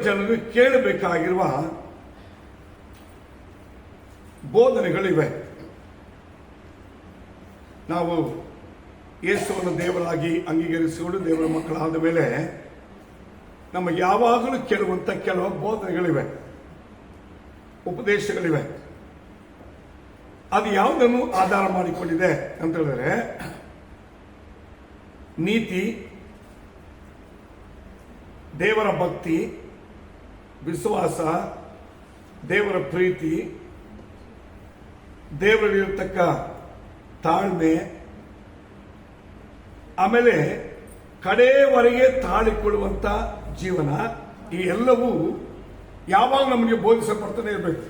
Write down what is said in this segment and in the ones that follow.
ಜನರು ಕೇಳಬೇಕಾಗಿರುವ ಬೋಧನೆಗಳಿವೆ. ನಾವು ಯೇಸುವನ್ನು ದೇವರಾಗಿ ಅಂಗೀಕರಿಸಿಕೊಂಡು ದೇವರ ಮಕ್ಕಳಾದ ಮೇಲೆ ನಮಗೆ ಯಾವಾಗಲೂ ಕೇಳುವಂತ ಕೆಲವು ಬೋಧನೆಗಳಿವೆ, ಉಪದೇಶಗಳಿವೆ. ಅದು ಯಾವುದನ್ನು ಆಧಾರ ಮಾಡಿಕೊಂಡಿದೆ ಅಂತ ಹೇಳಿದ್ರೆ, ನೀತಿ, ದೇವರ ಭಕ್ತಿ, ವಿಶ್ವಾಸ, ದೇವರ ಪ್ರೀತಿ, ದೇವರಲ್ಲಿರತಕ್ಕ ತಾಳ್ಮೆ, ಆಮೇಲೆ ಕಡೆಯವರೆಗೆ ತಾಳಿಕೊಳ್ಳುವಂತ ಜೀವನ, ಈ ಎಲ್ಲವೂ ಯಾವಾಗ ನಮಗೆ ಬೋಧಿಸಲ್ಪಡ್ತಾನೆ ಇರಬೇಕು.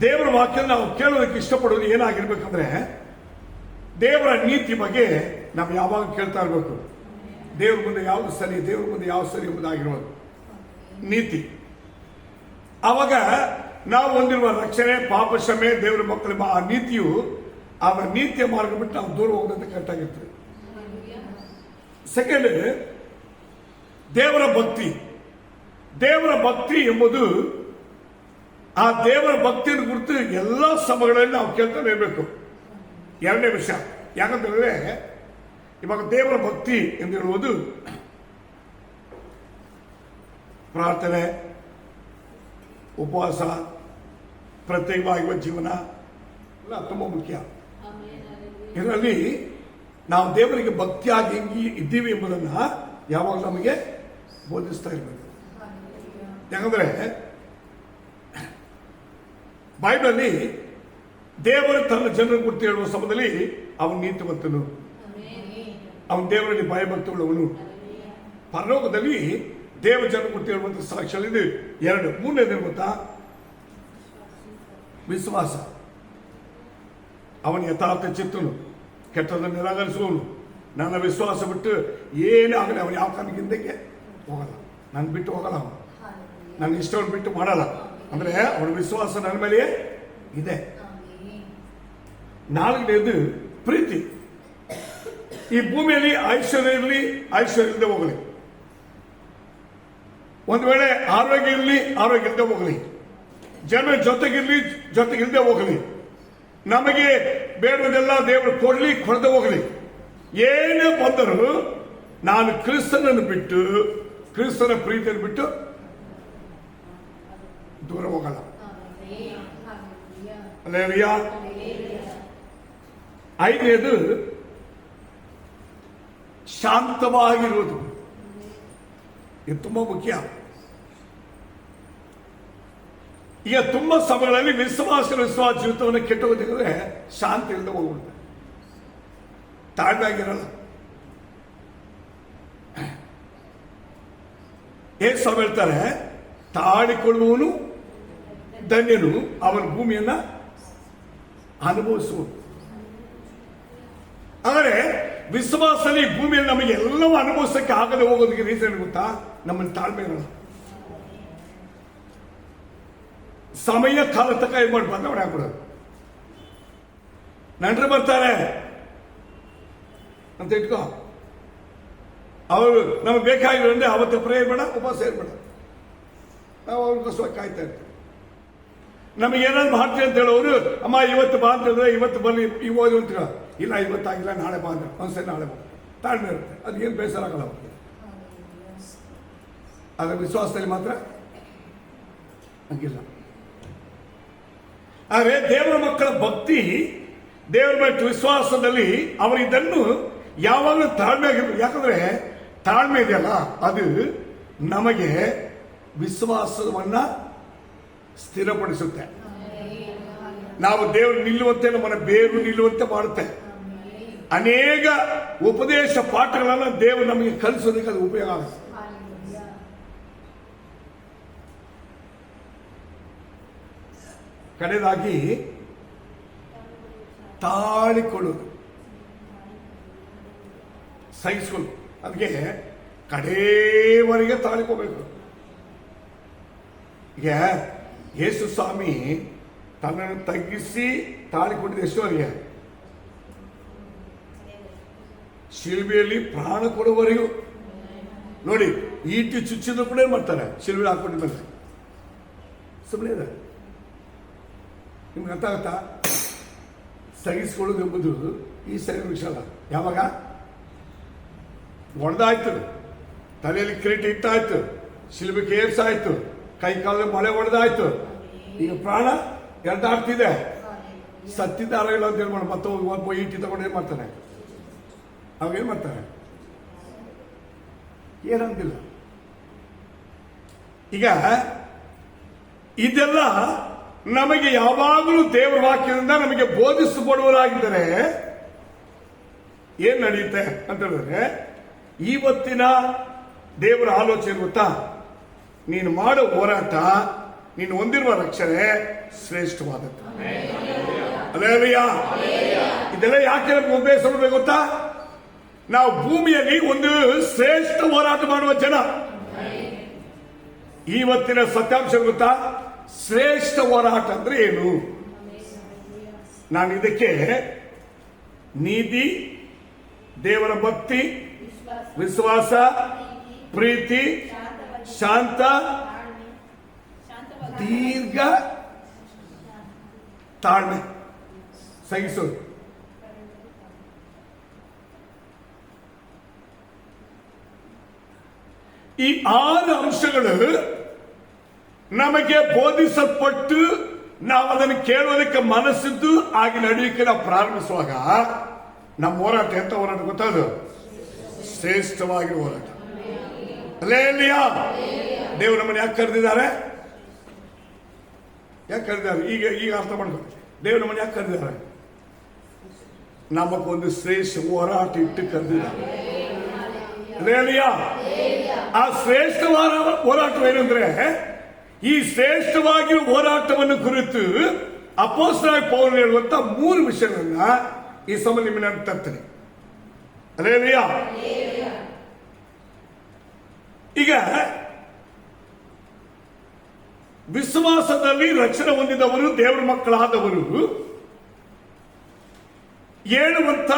ದೇವರ ವಾಕ್ಯ ನಾವು ಕೇಳೋದಕ್ಕೆ ಇಷ್ಟಪಡೋದು ಏನಾಗಿರ್ಬೇಕಂದ್ರೆ, ದೇವರ ನೀತಿ ಬಗ್ಗೆ ನಾವು ಯಾವಾಗ ಕೇಳ್ತಾ ಇರಬೇಕು. ದೇವ್ರ ಮುಂದೆ ಯಾವುದು ಸರಿ, ದೇವ್ರ ಮುಂದೆ ಯಾವ್ದು ಸರಿ ಎಂಬುದಾಗಿರೋದು ನೀತಿ. ಆವಾಗ ನಾವು ಹೊಂದಿರುವ ರಕ್ಷಣೆ, ಪಾಪ ಕ್ಷಮೆ, ದೇವರ ಮಕ್ಕಳ ಆ ನೀತಿಯು, ಅವರ ನೀತಿಯ ಮಾರ್ಗ ಬಿಟ್ಟು ನಾವು ದೂರ ಹೋಗೋದಂತ ಕರೆಕ್ಟಾಗಿರ್ತದೆ. ಸೆಕೆಂಡ್, ದೇವರ ಭಕ್ತಿ. ದೇವರ ಭಕ್ತಿ ಎಂಬುದು ಆ ದೇವರ ಭಕ್ತಿಯನ್ನು ಕುರಿತು ಎಲ್ಲ ಸಮಯಗಳಲ್ಲಿ ನಾವು ಕೇಳ್ತಾನೆ ಇರಬೇಕು. ಎರಡನೇ ವಿಷಯ, ಯಾಕಂತಂದ್ರೆ ಇವಾಗ ದೇವರ ಭಕ್ತಿ ಎಂದು ಹೇಳುವುದು ಪ್ರಾರ್ಥನೆ, ಉಪವಾಸ, ಪ್ರತ್ಯೇಕವಾಗಿರುವ ಜೀವನ ಎಲ್ಲ ತುಂಬಾ ಮುಖ್ಯ. ಇದರಲ್ಲಿ ನಾವು ದೇವರಿಗೆ ಭಕ್ತಿಯಾಗಿ ಇದ್ದೀವಿ ಎಂಬುದನ್ನ ಯಾವಾಗ ನಮಗೆ ಬೋಧಿಸ್ತಾ ಇರಬೇಕು. ಯಾಕಂದ್ರೆ ಬೈಬಲಲ್ಲಿ ದೇವರು ತನ್ನ ಜನರ ಕುರಿತು ಹೇಳುವ ಸಮಯದಲ್ಲಿ ಅವನು ನೀತಿವಂತನು, ಅವನು ದೇವರಲ್ಲಿ ಭಯಭಕ್ತಿಯುಳ್ಳವನು. ಪರಲೋಕದಲ್ಲಿ ದೇವ ಜನರ ಕುರಿತು ಹೇಳುವಂತ ಸಾಕ್ಷ್ಯಗಳಿದೆ ಎರಡು. ಮೂರನೇದೇನು ಗೊತ್ತಾ? ವಿಶ್ವಾಸ. ಅವನು ಯಥಾರ್ಥ ಚಿತ್ತನು, ಕೆಟ್ಟದನ್ನು ನಿರಾಕರಿಸುವವನು. ನನ್ನ ವಿಶ್ವಾಸ ಬಿಟ್ಟು ಏನೇ ಆಗಲಿ ಅವನು ಯಾವ ಕಾರಣಕ್ಕಿಂದಕ್ಕೆ ಹೋಗಲ್ಲ, ನಾನು ಬಿಟ್ಟು ಹೋಗಲ್ಲ, ಅವನು ನನ್ನ ಇಷ್ಟವನ್ನು ಬಿಟ್ಟು ಮಾಡಲ್ಲ. ಅಂದ್ರೆ ಅವನ ವಿಶ್ವಾಸ ನನ್ನ ಮೇಲೆ ಇದೆ. ನಾಲ್ಕನೇದು ಪ್ರೀತಿ. ಈ ಭೂಮಿಯಲ್ಲಿ ಐಶ್ವರ್ಯ ಇರಲಿ, ಐಶ್ವರ್ಯ ಇಲ್ಲದೆ ಹೋಗಲಿ, ಒಂದು ವೇಳೆ ಆರೋಗ್ಯ ಇರಲಿ, ಆರೋಗ್ಯ ಇಲ್ಲದೆ ಹೋಗಲಿ, ಜನ ಜೊತೆಗಿರ್ಲಿ, ಜೊತೆಗಿಲ್ಲದೆ ಹೋಗಲಿ, ನಮಗೆ ಬೇಡದೆಲ್ಲ ದೇವರು ಕೊಡ್ಲಿ, ಕೊಡದೆ ಹೋಗಲಿ, ಏನೇ ಬಂದರೂ ನಾನು ಕ್ರಿಸ್ತನನ್ನು ಬಿಟ್ಟು, ಕ್ರಿಸ್ತನ ಪ್ರೀತಿಯನ್ನು ಬಿಟ್ಟು ದೂರ ಹೋಗಲ್ಲ. ಅಲ್ಲೇಲೂಯಾ. ಐದನೇದು ಶಾಂತವಾಗಿರುವುದು. ಇದು ತುಂಬಾ ಮುಖ್ಯ. ಈಗ ತುಂಬಾ ಸಮಯಗಳಲ್ಲಿ ವಿಶ್ವಾಸ ಜೀವಿತವನ್ನು ಕೆಟ್ಟೋಗೋದಿದ್ರೆ ಶಾಂತಿ ಇಲ್ಲದೆ ಹೋಗ್ಬಿಡುತ್ತೆ, ತಾಳ್ಮೆ ಆಗಿರಲ್ಲ. ಯೇಸು ಹೇಳ್ತಾರೆ, ತಾಳಿಕೊಳ್ಳುವವನು ಧನ್ಯನು, ಅವನ ಭೂಮಿಯನ್ನ ಅನುಭವಿಸುವುದು. ಆದರೆ ವಿಶ್ವಾಸದಲ್ಲಿ ಭೂಮಿಯಲ್ಲಿ ನಮಗೆ ಎಲ್ಲವೂ ಅನುಭವಿಸಕ್ಕೆ ಆಗದೆ ಹೋಗೋದಕ್ಕೆ ರೀಸನ್ ಗೊತ್ತಾ? ನಮ್ಮಲ್ಲಿ ತಾಳ್ಮೆ ಇರಲ್ಲ. ಸಮಯ ಕಾಲ ತಕ್ಕ ಏನ್ ಮಾಡಿ ಬದಲಾವಣೆ ಆಗ್ಬಿಡೋದು. ನಂಟರು ಬರ್ತಾರೆ ಅಂತ ಇಟ್ಕೋ, ಅವರು ನಮಗೆ ಬೇಕಾಗಿರೋದ್ರೆ ಅವತ್ತು ಪ್ರೇಯರ್ ಬೇಡ, ಉಪವಾಸ ಇರ್ಬೇಡ, ನಾವು ಅವ್ರಿಗೋಸ್ಕರ ಕಾಯ್ತಾ ಇರ್ತೀವಿ. ನಮಗೆ ಏನಾದ್ರು ಮಾಡ್ತೀವಿ ಅಂತ ಹೇಳೋರು, ಅಮ್ಮ ಇವತ್ತು ಬಾ ಅಂತಂದ್ರೆ ಇವತ್ತು ಬರ್ಲಿ, ಈಗ ಓದಿ ಅಂತೀರ, ಇಲ್ಲ ಇವತ್ತಾಗಿಲ್ಲ ನಾಳೆ ಬಾ ಅಂದ್ರೆ ಒಂದ್ಸರಿ ನಾಳೆ ಬಾ. ತಾಳ್ಮೆ ಇರುತ್ತೆ, ಅದೇನು ಬೇಸರ ಆಗಲ್ಲ ಅವ್ರಿಗೆ. ಅದರ ವಿಶ್ವಾಸದಲ್ಲಿ ಮಾತ್ರ ಹಂಗಿಲ್ಲ. ಆದರೆ ದೇವರ ಮಕ್ಕಳ ಭಕ್ತಿ, ದೇವರ ಮೇಲೆ ವಿಶ್ವಾಸದಲ್ಲಿ ಅವರು ಇದನ್ನು ಯಾವಾಗಲೂ ತಾಳ್ಮೆ ಆಗಿರ್ಬೇಕು. ಯಾಕಂದ್ರೆ ತಾಳ್ಮೆ ಇದೆಯಲ್ಲ, ಅದು ನಮಗೆ ವಿಶ್ವಾಸವನ್ನ ಸ್ಥಿರಪಡಿಸುತ್ತೆ. ನಾವು ದೇವರು ನಿಲ್ಲುವಂತೆ, ನಮ್ಮನ್ನ ಬೇರು ನಿಲ್ಲುವಂತೆ ಮಾಡುತ್ತೆ. ಅನೇಕ ಉಪದೇಶ ಪಾಠಗಳನ್ನ ದೇವರು ನಮಗೆ ಕಲಿಸೋದಕ್ಕೆ ಅದು ಉಪಯೋಗ ಆಗುತ್ತೆ. ಕಡೆದಾಗಿ ತಾಳಿಕೊಳ್ಳೋದು, ಸಹಿಸ್ಕೊಳ್ಳೋದು. ಅದಕ್ಕೆ ಕಡೆಯವರೆಗೆ ತಾಳಿಕೋಬೇಕು. ಈಗ ಯೇಸು ಸ್ವಾಮಿ ತನ್ನನ್ನು ತಗ್ಗಿಸಿ ತಾಳಿಕೊಂಡಿದ್ದು ಎಷ್ಟು ಅವರಿಗೆ? ಶಿಲ್ಬೆಯಲ್ಲಿ ಪ್ರಾಣ ಕೊಡುವವರೆಗೂ. ನೋಡಿ, ಈಟಿ ಚುಚ್ಚಿದ್ರು ಕೂಡ ಏನ್ ಮಾಡ್ತಾರೆ? ಶಿಲ್ಬೆ ಹಾಕೊಂಡಿದ್ದಾರೆ. ಸುಮ್ಮನೆ ಇದೆ. ನಿಮ್ಗೆ ಅರ್ಥ ಆಗುತ್ತಾ? ಸಹಿಸ್ಕೊಳ್ಳೋದು ಎಂಬುದು ಈ ಸರಿ ವಿಷಯ ಅಲ್ಲ. ಯಾವಾಗ ಹೊಡೆದಾಯ್ತು, ತಲೆಯಲ್ಲಿ ಕಿರೀಟ ಇಟ್ಟಾಯ್ತು, ಶಿಲ್ಬೆ ಏರ್ಸಾಯ್ತು, ಕೈ ಕಾಲ ಮಳೆ ಹೊಡೆದಾಯ್ತು, ಈಗ ಪ್ರಾಣ ಎಳ್ದಾಡ್ತಿದೆ, ಸತ್ತಿದ್ದಾರ ಇಲ್ಲ ಅಂತ ಹೇಳಿ ಮಾಡಿ ಮತ್ತೆ ಒಬ್ಬ ಈಟಿ ತಗೊಂಡು ಏನ್ ಮಾಡ್ತಾನೆ? ಅವಾಗೇನ್ ಮಾಡ್ತಾರೆ? ಏನಂತಿಲ್ಲ. ಈಗ ಇದೆಲ್ಲ ನಮಗೆ ಯಾವಾಗಲೂ ದೇವರ ವಾಕ್ಯದಿಂದ ನಮಗೆ ಬೋಧಿಸಲ್ಪಡುವರಾಗಿದ್ದರೆ ಏನ್ ನಡೆಯುತ್ತೆ ಅಂತ ಹೇಳಿದ್ರೆ, ಇವತ್ತಿನ ದೇವರ ಆಲೋಚನೆ ಗೊತ್ತಾ? ನೀನು ಮಾಡೋ ಹೋರಾಟ, ನೀನು ಹೊಂದಿರುವ ರಕ್ಷಣೆ ಶ್ರೇಷ್ಠವಾದದ್ದು. ಅಲ್ಲೇಲೂಯಾ. ಇದೆಲ್ಲ ಯಾಕೆ ನಮ್ಗೆ ಉಪಯೋಗಿಸಬೇಕು ಗೊತ್ತಾ? ನಾವು ಭೂಮಿಯಲ್ಲಿ ಒಂದು ಶ್ರೇಷ್ಠ ಹೋರಾಟ ಮಾಡುವ ಜನ. ಇವತ್ತಿನ ಸತ್ಯಾಂಶ ಗೊತ್ತಾ? ಶ್ರೇಷ್ಠ ಹೋರಾಟ ಅಂದ್ರೆ ಏನು? ನಾನು ಇದಕ್ಕೆ ನೀತಿ, ದೇವರ ಭಕ್ತಿ, ವಿಶ್ವಾಸ, ಪ್ರೀತಿ, ಶಾಂತ, ದೀರ್ಘ ತಾಳ್ಮೆ, ಸಹಿಸೋದು. ಈ 6 ಅಂಶಗಳು ನಮಗೆ ಬೋಧಿಸಲ್ಪಟ್ಟು ನಾವು ಅದನ್ನು ಕೇಳೋದಕ್ಕೆ ಮನಸ್ಸಿದ್ದು ಆಗಿ ನಡೆಯೋಕೆ ನಾವು ಪ್ರಾರಂಭಿಸುವಾಗ ನಮ್ಮ ಹೋರಾಟ ಎಂತ ಹೋರಾಟ ಗೊತ್ತದು? ಶ್ರೇಷ್ಠವಾಗಿ ಹೋರಾಟ. ಹಲ್ಲೆಲೂಯಾ. ದೇವರು ನಮ್ಮನ್ನು ಯಾಕೆ ಕರೆದಿದ್ದಾರೆ? ಯಾಕೆ ಕರೆದಿದ್ದಾರೆ? ಈಗ ಅರ್ಥ ಮಾಡ್ಕೊಂಡು, ದೇವರು ನಮ್ಮನ್ನು ಯಾಕೆ ಕರೆದಿದ್ದಾರೆ? ನಮಗೊಂದು ಶ್ರೇಷ್ಠ ಹೋರಾಟ ಇಟ್ಟು ಕರೆದಿದ್ದಾರೆ. ಹಲ್ಲೆಲೂಯಾ. ಆ ಶ್ರೇಷ್ಠ ಹೋರಾಟವೇನೆಂದ್ರೆ, ಈ ಶ್ರೇಷ್ಠವಾಗಿ ಹೋರಾಟವನ್ನು ಕುರಿತು ಅಪೊಸ್ತಲನಾದ ಪೌಲನು ಹೇಳುವಂತ 3 ವಿಷಯಗಳನ್ನ ಈ ಸಮಯ ನಿಮ್ಮನ್ನ ತರ್ತೀನಿ. ಹಲ್ಲೆಲೂಯಾ. ಈಗ ವಿಶ್ವಾಸದಲ್ಲಿ ರಕ್ಷಣೆ ಹೊಂದಿದವರು, ದೇವರ ಮಕ್ಕಳಾದವರು ಹೇಳುವಂತ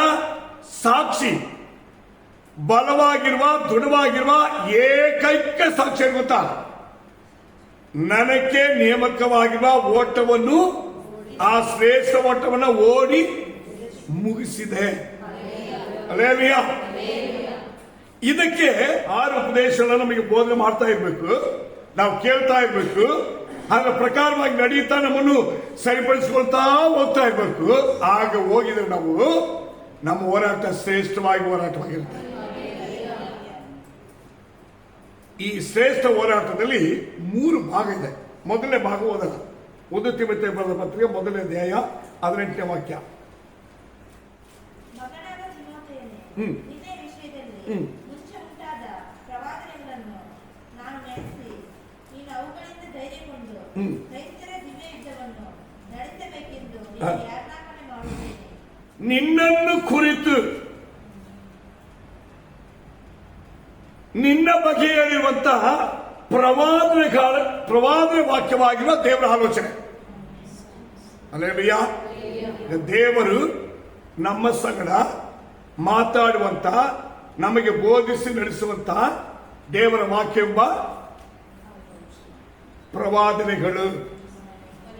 ಸಾಕ್ಷಿ, ಬಲವಾಗಿರುವ ದೃಢವಾಗಿರುವ ಏಕೈಕ ಸಾಕ್ಷಿ ಗೊತ್ತಾ? ನನಗೆ ನೇಮಕವಾಗಿರುವ ಓಟವನ್ನು, ಆ ಶ್ರೇಷ್ಠ ಓಟವನ್ನು ಓಡಿ ಮುಗಿಸಿದೆ. ಹಲ್ಲೆಲೂಯಾ. ಇದಕ್ಕೆ 6 ಉಪದೇಶಗಳನ್ನು ನಮಗೆ ಬೋಧನೆ ಮಾಡ್ತಾ ಇರಬೇಕು, ನಾವು ಕೇಳ್ತಾ ಇರಬೇಕು, ಅದರ ಪ್ರಕಾರವಾಗಿ ನಡೀತಾ ನಮ್ಮನ್ನು ಸರಿಪಡಿಸಿಕೊಳ್ತಾ ಹೋಗ್ತಾ ಇರಬೇಕು. ಆಗ ಹೋಗಿದ್ರೆ ನಾವು ನಮ್ಮ ಹೋರಾಟ ಶ್ರೇಷ್ಠವಾಗಿ ಹೋರಾಟವಾಗಿರುತ್ತೆ. ಈ ಶ್ರೇಷ್ಠ ಹೋರಾಟದಲ್ಲಿ 3 ಭಾಗ ಇದೆ. ಮೊದಲನೇ ಭಾಗ ಓದಲ್ಲ. 1 ತಿಮೊಥೆಯ ಬರೆದ ಪತ್ರಿಕೆ 1ನೇ ಅಧ್ಯಾಯ 18ನೇ ವಾಕ್ಯ. ನಿನ್ನನ್ನು ಕುರಿತು, ನಿನ್ನ ಬಗ್ಗೆ ಹೇಳಿರುವಂತಹ ಪ್ರವಾದನೆ ವಾಕ್ಯವಾಗಿರುವ ದೇವರ ಆಲೋಚನೆ. ಹಲ್ಲೆಲೂಯಾ. ದೇವರು ನಮ್ಮ ಸಂಗಡ ಮಾತಾಡುವಂತ, ನಮಗೆ ಬೋಧಿಸಿ ನಡೆಸುವಂತ ದೇವರ ವಾಕ್ಯ ಎಂಬ ಪ್ರವಾದನೆಗಳು.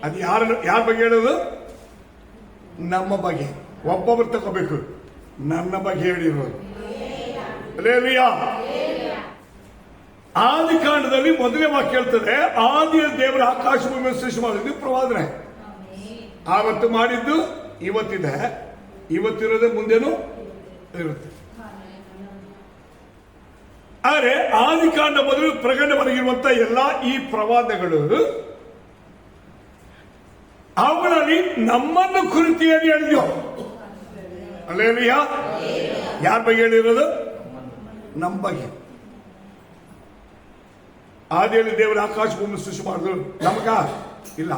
ಅದು ಯಾರ ಬಗ್ಗೆ ಹೇಳೋದು? ನಮ್ಮ ಬಗ್ಗೆ. ಒಬ್ಬೊಬ್ಬರು ತಗೋಬೇಕು. ನನ್ನ ಬಗ್ಗೆ ಹೇಳಿರೋದು. ಹಲ್ಲೆಲೂಯಾ. ಆದಿ ಕಾಂಡದಲ್ಲಿ 1ನೇ ವಾಕ್ಯ ಹೇಳ್ತದೆ, ಆದಿಯ ದೇವರ ಆಕಾಶ ಭೂಮಿಯನ್ನು ಸೃಷ್ಟಿ ಮಾಡಿದ್ದು ಪ್ರವಾದನೆ. ಆವತ್ತು ಮಾಡಿದ್ದು ಇವತ್ತಿದೆ, ಇವತ್ತಿರೋದೇ ಮುಂದೇನು ಇರುತ್ತೆ. ಆದರೆ ಆದಿಕಾಂಡ ಮೊದಲು ಪ್ರಕಟವಾಗಿರುವಂತ ಎಲ್ಲ ಈ ಪ್ರವಾದಗಳು, ಅವುಗಳಲ್ಲಿ ನಮ್ಮನ್ನು ಕುರಿತು ಏನು ಹೇಳಿದ್ಯೋ? ಹಲ್ಲೆಲೂಯಾ. ಯಾರ ಬಗ್ಗೆ ಹೇಳಿರೋದು? ನಮ್ಮ ಬಗ್ಗೆ. ಆದಿಯಲ್ಲಿ ದೇವರ ಆಕಾಶ ಭೂಮಿ ಸೃಷ್ಟಿ ಮಾಡಿದ್ರು, ನಮಗ ಇಲ್ಲ.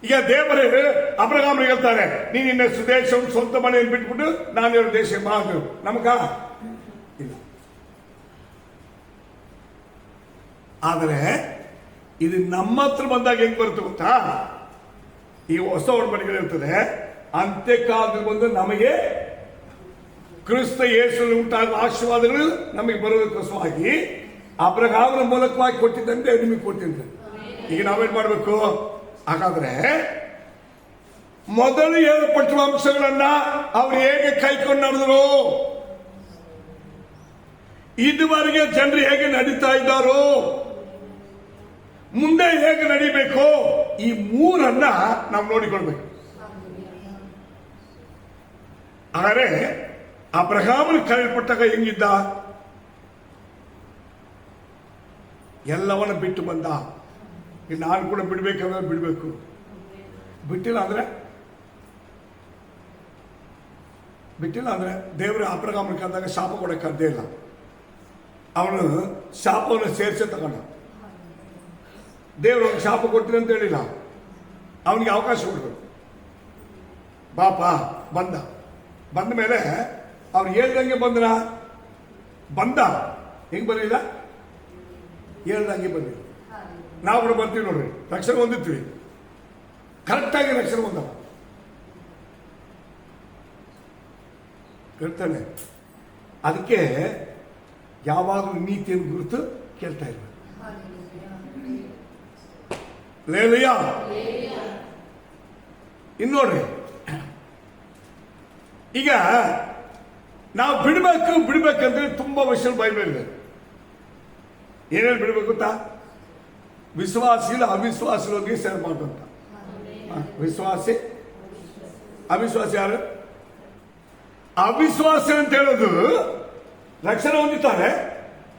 ಈಗ ದೇವರೇ ಅಬ್ರಹಾಮನಿಗೆ ಹೇಳ್ತಾರೆ, ನೀನು ನಿನ್ನ ಸ್ವದೇಶ ಸ್ವಂತ ಮನೆಯನ್ನು ಬಿಟ್ಬಿಟ್ಟು ನಾನು ದೇಶ ಮಾಡಿದ್ರು, ನಮಗ ಇಲ್ಲ. ಆದರೆ ಇದು ನಮ್ಮ ಹತ್ರ ಬಂದಾಗ ಹೆಂಗ್ ಬರುತ್ತೆ ಗೊತ್ತಾ? ಈ ಹೊಸ ಒಡಂಬಡಿಕೆ ಇರ್ತದೆ, ಅಂತ್ಯಕಾಲದಲ್ಲಿ ಬಂದು ನಮಗೆ ಕ್ರಿಸ್ತ ಯೇಸುವಿನಲ್ಲಿ ಉಂಟಾಗುವ ಆಶೀರ್ವಾದಗಳು ನಮಗೆ ಬರೋದಕ್ಕೋಸ್ಕರವಾಗಿ ಅಬ್ರಹಾಮನ ಮೂಲಕವಾಗಿ ಕೊಟ್ಟಿದ್ದಂತೆ ನಿಮಗೆ ಕೊಟ್ಟಿದ್ದೆ. ಈಗ ನಾವೇನ್ ಮಾಡಬೇಕು? ಹಾಗಾದ್ರೆ ಮೊದಲು ಹೇಳಲ್ಪಟ್ಟ ಅಂಶಗಳನ್ನ ಅವ್ರು ಹೇಗೆ ಕೈಕೊಂಡು ನಡೆದರು, ಇದುವರೆಗೆ ಜನರು ಹೇಗೆ ನಡೀತಾ ಇದ್ದಾರೋ, ಮುಂದೆ ಹೇಗೆ ನಡಿಬೇಕು, ಈ ಮೂರನ್ನ ನಾವು ನೋಡಿಕೊಳ್ಬೇಕು. ಆದರೆ ಅಬ್ರಹಾಮನ ಕರೆಯಲ್ಪಟ್ಟಾಗ ಹೆಂಗಿದ್ದ? ಎಲ್ಲವನ್ನ ಬಿಟ್ಟು ಬಂದ. ನಾನು ಕೂಡ ಬಿಡ್ಬೇಕಂದ್ರೆ ಬಿಡ್ಬೇಕು, ಬಿಟ್ಟಿಲ್ಲ ಅಂದ್ರೆ ದೇವರ ಅಬ್ರಹಾಮನ ಕಂದಾಗ ಶಾಪ ಕೊಡಕ್ಕೆ ಸಾಧ್ಯ ಇಲ್ಲ. ಅವನು ಶಾಪವನ್ನು ಸೇರಿಸಿ ತಗೊಂಡ. ದೇವರು ಶಾಪ ಕೊಡ್ತೀನಿ ಅಂತ ಹೇಳಿಲ್ಲ, ಅವನಿಗೆ ಅವಕಾಶ ಕೊಡ್ಬೇಕು. ಬಾಪ ಬಂದ ಮೇಲೆ ಅವ್ರು ಹೇಳ್ದಂಗೆ ಬಂದ ಹೆಂಗ್ ಬರಲಿಲ್ಲ, ಹೇಳ್ದಂಗೆ ಬಂದಿಲ್ಲ. ನಾವು ಕೂಡ ಬರ್ತೀವಿ ನೋಡ್ರಿ, ರಕ್ಷಣೆ ಹೊಂದಿತ್ವಿ, ಕರೆಕ್ಟಾಗಿ ರಕ್ಷಣೆ ಹೊಂದವ ಕೇಳ್ತಾನೆ. ಅದಕ್ಕೆ ಯಾವಾಗಲೂ ನೀತಿಯನ್ನು ಕುರಿತು ಕೇಳ್ತಾ ಇರ್ಬೇಕು. ಲೇಲಯ್ಯ ಇನ್ನೋಡ್ರಿ, ಈಗ ನಾವು ಬಿಡ್ಬೇಕಂದ್ರೆ ತುಂಬಾ ವಿಷಯ ಬೈಬಲ್ ಇದೆ. ಏನೇನು ಬಿಡ್ಬೇಕು ಗೊತ್ತಾ? ವಿಶ್ವಾಸಿ ಅವಿಶ್ವಾಸಿಗಳಿಗೆ ಸೇರ್ಬಾರ್ದು ಅಂತ. ವಿಶ್ವಾಸಿ ಅವಿಶ್ವಾಸಿ ಯಾರು? ಅವಿಶ್ವಾಸಿ ಅಂತ ಹೇಳೋದು ರಕ್ಷಣೆ ಹೊಂದಿದ್ದಾರೆ,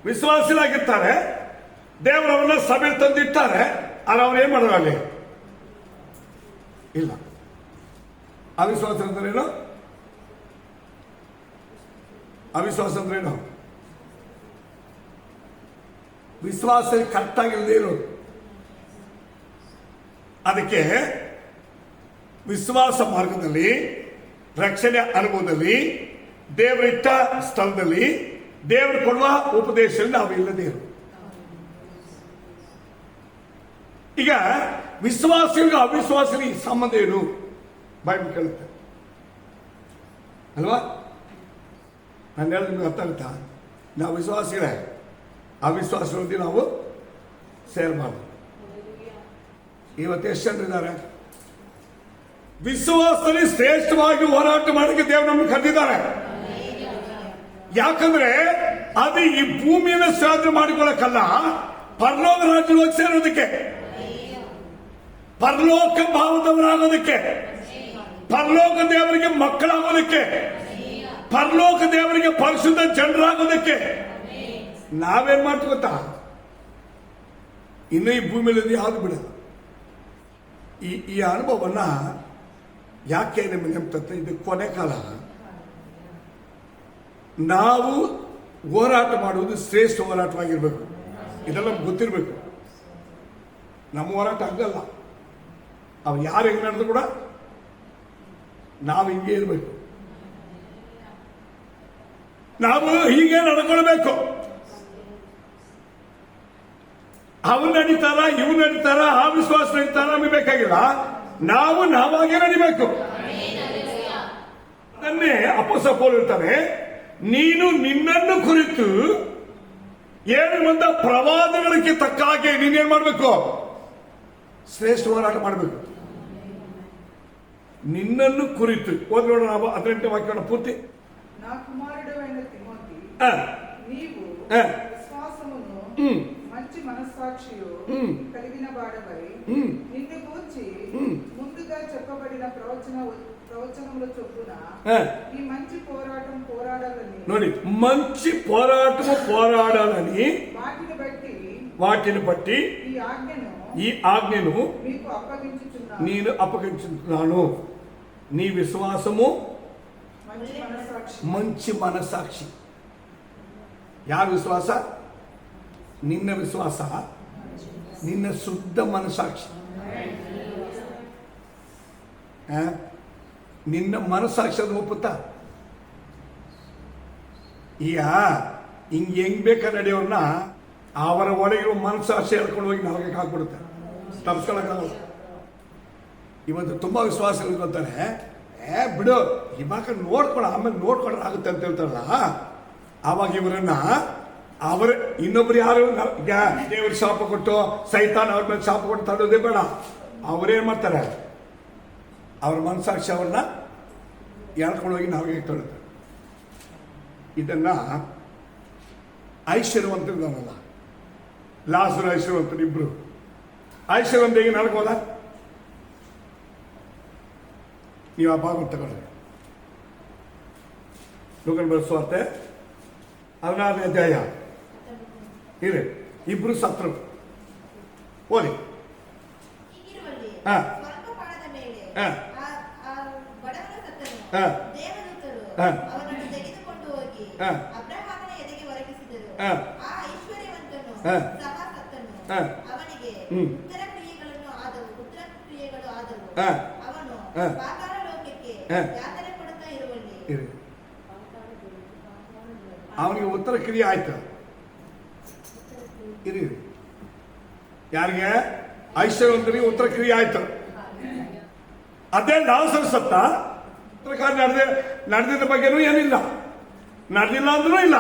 ವಿಶ್ವಾಸಿಗಳಾಗಿರ್ತಾರೆ, ದೇವರವನ್ನ ಸಭೆ ತಂದಿರ್ತಾರೆ, ಆದ್ರೆ ಅವ್ರು ಏನ್ ಮಾಡೋದು ಅಲ್ಲಿ ಇಲ್ಲ. ಅವಿಶ್ವಾಸ ಅಂದ್ರೇನು? ಅವಿಶ್ವಾಸ ಅಂದ್ರೇನು? ವಿಶ್ವಾಸ ಕರೆಕ್ಟಾಗಿಲ್ಲದೆ ಇರೋದು. ಅದಕ್ಕೆ ವಿಶ್ವಾಸ ಮಾರ್ಗದಲ್ಲಿ, ರಕ್ಷಣೆ ಅನುಭವದಲ್ಲಿ, ದೇವರಿಟ್ಟ ಸ್ಥಳದಲ್ಲಿ, ದೇವರು ಕೊಡುವ ಉಪದೇಶದಲ್ಲಿ ನಾವು ಇಲ್ಲದೆ ಇರೋದು. ಈಗ ವಿಶ್ವಾಸಿಗಳಿಗೆ ಅವಿಶ್ವಾಸಿಗಳಿಗೆ ಸಂಬಂಧ ಏನು? ಬೈಬಲ್ ಕೇಳುತ್ತೆ ಅಲ್ವಾ? ನಾನು ಹೇಳಿ ನಿಮ್ಗೆ ಅರ್ಥ ಆಗುತ್ತಾ? ನಾವು ವಿಶ್ವಾಸಿಗಳೇ, ಅವಿಶ್ವಾಸವಾಗಿ ನಾವು ಸೇರಬಾರ್ದು. ಇವತ್ತು ಎಷ್ಟು ಜನರಿದ್ದಾರೆ ವಿಶ್ವಾಸದಲ್ಲಿ ಶ್ರೇಷ್ಠವಾಗಿ ಹೋರಾಟ ಮಾಡಕ್ಕೆ ದೇವರು ನಮ್ಮನ್ನು ಕರೆದಿದ್ದಾರೆ. ಯಾಕಂದ್ರೆ ಅದು ಈ ಭೂಮಿಯನ್ನು ಸಾಧನೆ ಮಾಡಿಕೊಳ್ಳಕ್ಕಲ್ಲ, ಪರಲೋಕ ರಾಜ್ಯಕ್ಕೆ ಸೇರೋದಕ್ಕೆ, ಪರಲೋಕ ಭಾವದವರಾಗೋದಕ್ಕೆ, ಪರಲೋಕ ದೇವರಿಗೆ ಮಕ್ಕಳಾಗೋದಕ್ಕೆ, ಪರಲೋಕ ದೇವರಿಗೆ ಪರಿಶುದ್ಧ ಜನರಾಗೋದಕ್ಕೆ. ನಾವೇನ್ ಮಾಡ್ತೀವಿ ಗೊತ್ತಾ? ಇನ್ನು ಈ ಭೂಮಿಯಲ್ಲಿ ಯಾವುದು ಬಿಡೋದು. ಈ ಅನುಭವವನ್ನ ಯಾಕೆ ನಿಮಗೆ ನೆನಪುತ್ತೆ? ಇದು ಕೊನೆ ಕಾಲ. ನಾವು ಹೋರಾಟ ಮಾಡುವುದು ಶ್ರೇಷ್ಠ ಹೋರಾಟವಾಗಿರ್ಬೇಕು. ಇದೆಲ್ಲ ನಮ್ಗೆ ಗೊತ್ತಿರಬೇಕು. ನಮ್ಮ ಹೋರಾಟ ಆಗಲ್ಲ. ಅವು ಯಾರು ಹೆಂಗ್ ನಡೆದ್ರು ಕೂಡ ನಾವು ಹಿಂಗೆ ಇರಬೇಕು. ನಾವು ಹೀಗೆ ನಡ್ಕೊಳ್ಬೇಕು. ಅವ್ರು ನಡೀತಾರ, ಇವ್ ನಡೀತಾರ, ಆ ವಿಶ್ವಾಸ ನಡೀತಾರ, ನಮಗೆ ಬೇಕಾಗಿಲ್ಲ. ನಾವು ನಾವಾಗೇ ನಡಿಬೇಕು. ಅದನ್ನೇ ಅಪೊಸ್ತಲ ಪೌಲನು ಹೇಳ್ತಾನೆ, ನೀನು ನಿನ್ನನ್ನು ಕುರಿತು ಹೇಳುವಂತ ಪ್ರವಾದಗಳಿಗೆ ತಕ್ಕ ಹಾಗೆ ನೀನೇನ್ ಮಾಡ್ಬೇಕು? ಶ್ರೇಷ್ಠ ಹೋರಾಟ ಮಾಡಬೇಕು. ನಿನ್ನನ್ನು ಕುರಿತು ಓದ್ ನೋಡೋಣ. ನಾವು 18ನೇ ವಾಕ್ಯವನ್ನು ಪೂರ್ತಿ. నా కుమారుడైన తిమోతి, నీవు విశ్వాసమును మంచి మనస్సాక్షియు కలిగిన వాడవై నిన్ను గూర్చి ముందుగా చెప్పబడిన ప్రవచనముల చొప్పున ఈ మంచి పోరాటం పోరాడాలని, ನೋಡಿ, మంచి పోరాటము పోరాడాలని వాటిని బట్టి ఈ ఆజ్ఞను మీకు అప్పగించుచున్నాను. నేను అప్పగించుతున్నాను. నీ విశ్వాసము మంచి మనస్సాక్షి. ಯಾರ ವಿಶ್ವಾಸ? ನಿನ್ನ ವಿಶ್ವಾಸ, ನಿನ್ನ ಶುದ್ಧ ಮನಸ್ಸಾಕ್ಷಿ. ನಿನ್ನ ಮನಸ್ಸಾಕ್ಷಿ ಅದು ಒಪ್ಪುತ್ತಾ? ಈಗ ಹೆಂಗ್ ಬೇಕಾ ನಡೆಯೋರ್ನ ಅವರ ಒಳಗಿರೋ ಮನಸ್ಸಾಕ್ಷಿ ಹೇಳ್ಕೊಂಡು ಹೋಗಿ ನಾಲ್ಕು ಹಾಕ್ಬಿಡುತ್ತೆ, ತಪ್ಪಿಸ್ಕೊಳಕ್ಕಾಗಲ್ಲ. ಇವತ್ತು ತುಂಬಾ ವಿಶ್ವಾಸಗಳು ಗೊತ್ತಾರೆ, ಬಿಡು ಇವಾಗ ನೋಡ್ಕೊಳ್ಳ, ಆಮೇಲೆ ನೋಡ್ಕೊಂಡ್ರೆ ಆಗುತ್ತೆ ಅಂತ ಹೇಳ್ತಾರಲ್ಲ, ಆವಾಗ ಇವರನ್ನ ಅವರ ಇನ್ನೊಬ್ರು ಯಾರು ಈಗ ದೇವ್ರ ಶಾಪ ಕೊಟ್ಟು ಸೈತಾನ್ ಅವ್ರ ಮೇಲೆ ಶಾಪ ಕೊಟ್ಟು ತಡೋದೇ ಬೇಡ. ಅವರೇನ್ ಮಾಡ್ತಾರೆ, ಅವ್ರ ಮನಸಾಕ್ಷಿ ಅವ್ರನ್ನ ಎಳ್ಕೊಂಡು ಹೋಗಿ ನಾವಿಗೆ ತೊಳಿತಾರೆ. ಇದನ್ನ ಐಶ್ವರ್ಯವಂತರಲ್ಲ, ಲಾಸರು ಐಶ್ವರ್ಯವಂತರು ಇಬ್ರು. ಐಶ್ವರ್ಯವಂತ ಈಗ ನಡ್ಕೋದ, ನೀವು ಆ ಭಾಗ ತಗೊಳ್ಳಿ. ಲೋಕಲ್ ಬರೆಸುವಂತೆ 16ನೇ ಅಧ್ಯಾಯ ಇದೆ. ಇಬ್ರು ಸತ್ರು ಓದಿ. ಹೀಗಿರುವಲ್ಲಿ ಹಾ. ಸ್ವಲ್ಪ ಕಾಲದ ಮೇಲೆ ಹಾ. ಆ ಬಡವನ ಸತ್ತನು. ಹಾ. ದೇವದೂತರು ಹಾ. ಅವನನ್ನು ತೆಗೆದುಕೊಂಡು ಹೋಗಿ ಹಾ. ಅಬ್ರಹಾಮನ ಎದೆಗೆ ಒರಗಿಸಿದರು. ಹಾ. ಆ ಐಶ್ವರ್ಯವಂತನು ಹಾ. ಸಹ ಸತ್ತನು. ಹಾ. ಅವನಿಗೆ ಹ್ಮ್. ಉತ್ತರ ಕ್ರಿಯೆಗಳು ಆದವು. ಹಾ. ಅವನು ಹಾ. ಪಾತಾಳ ಲೋಕಕ್ಕೆ ಹಾ. ಯಾತನೆ ಕೊಡುತ್ತಾ ಇರುವಲ್ಲಿ ಇರಿ. ಅವನಿಗೆ ಉತ್ತರ ಕ್ರಿಯೆ ಆಯ್ತು. ಇರಿ ಯಾರಿಗೆ? ಐಶ್ವರ್ಯವಂತನಿಗೆ ಉತ್ತರ ಕ್ರಿಯೆ ಆಯ್ತು. ಅದೇ ಲಾಸರ್ ಸತ್ತ ಪ್ರಕಾರ ನಡೆದಿದ್ದ ಬಗ್ಗೆನೂ ಏನಿಲ್ಲ, ನಡೆದಿಲ್ಲ ಅಂದ್ರೂ ಇಲ್ಲ.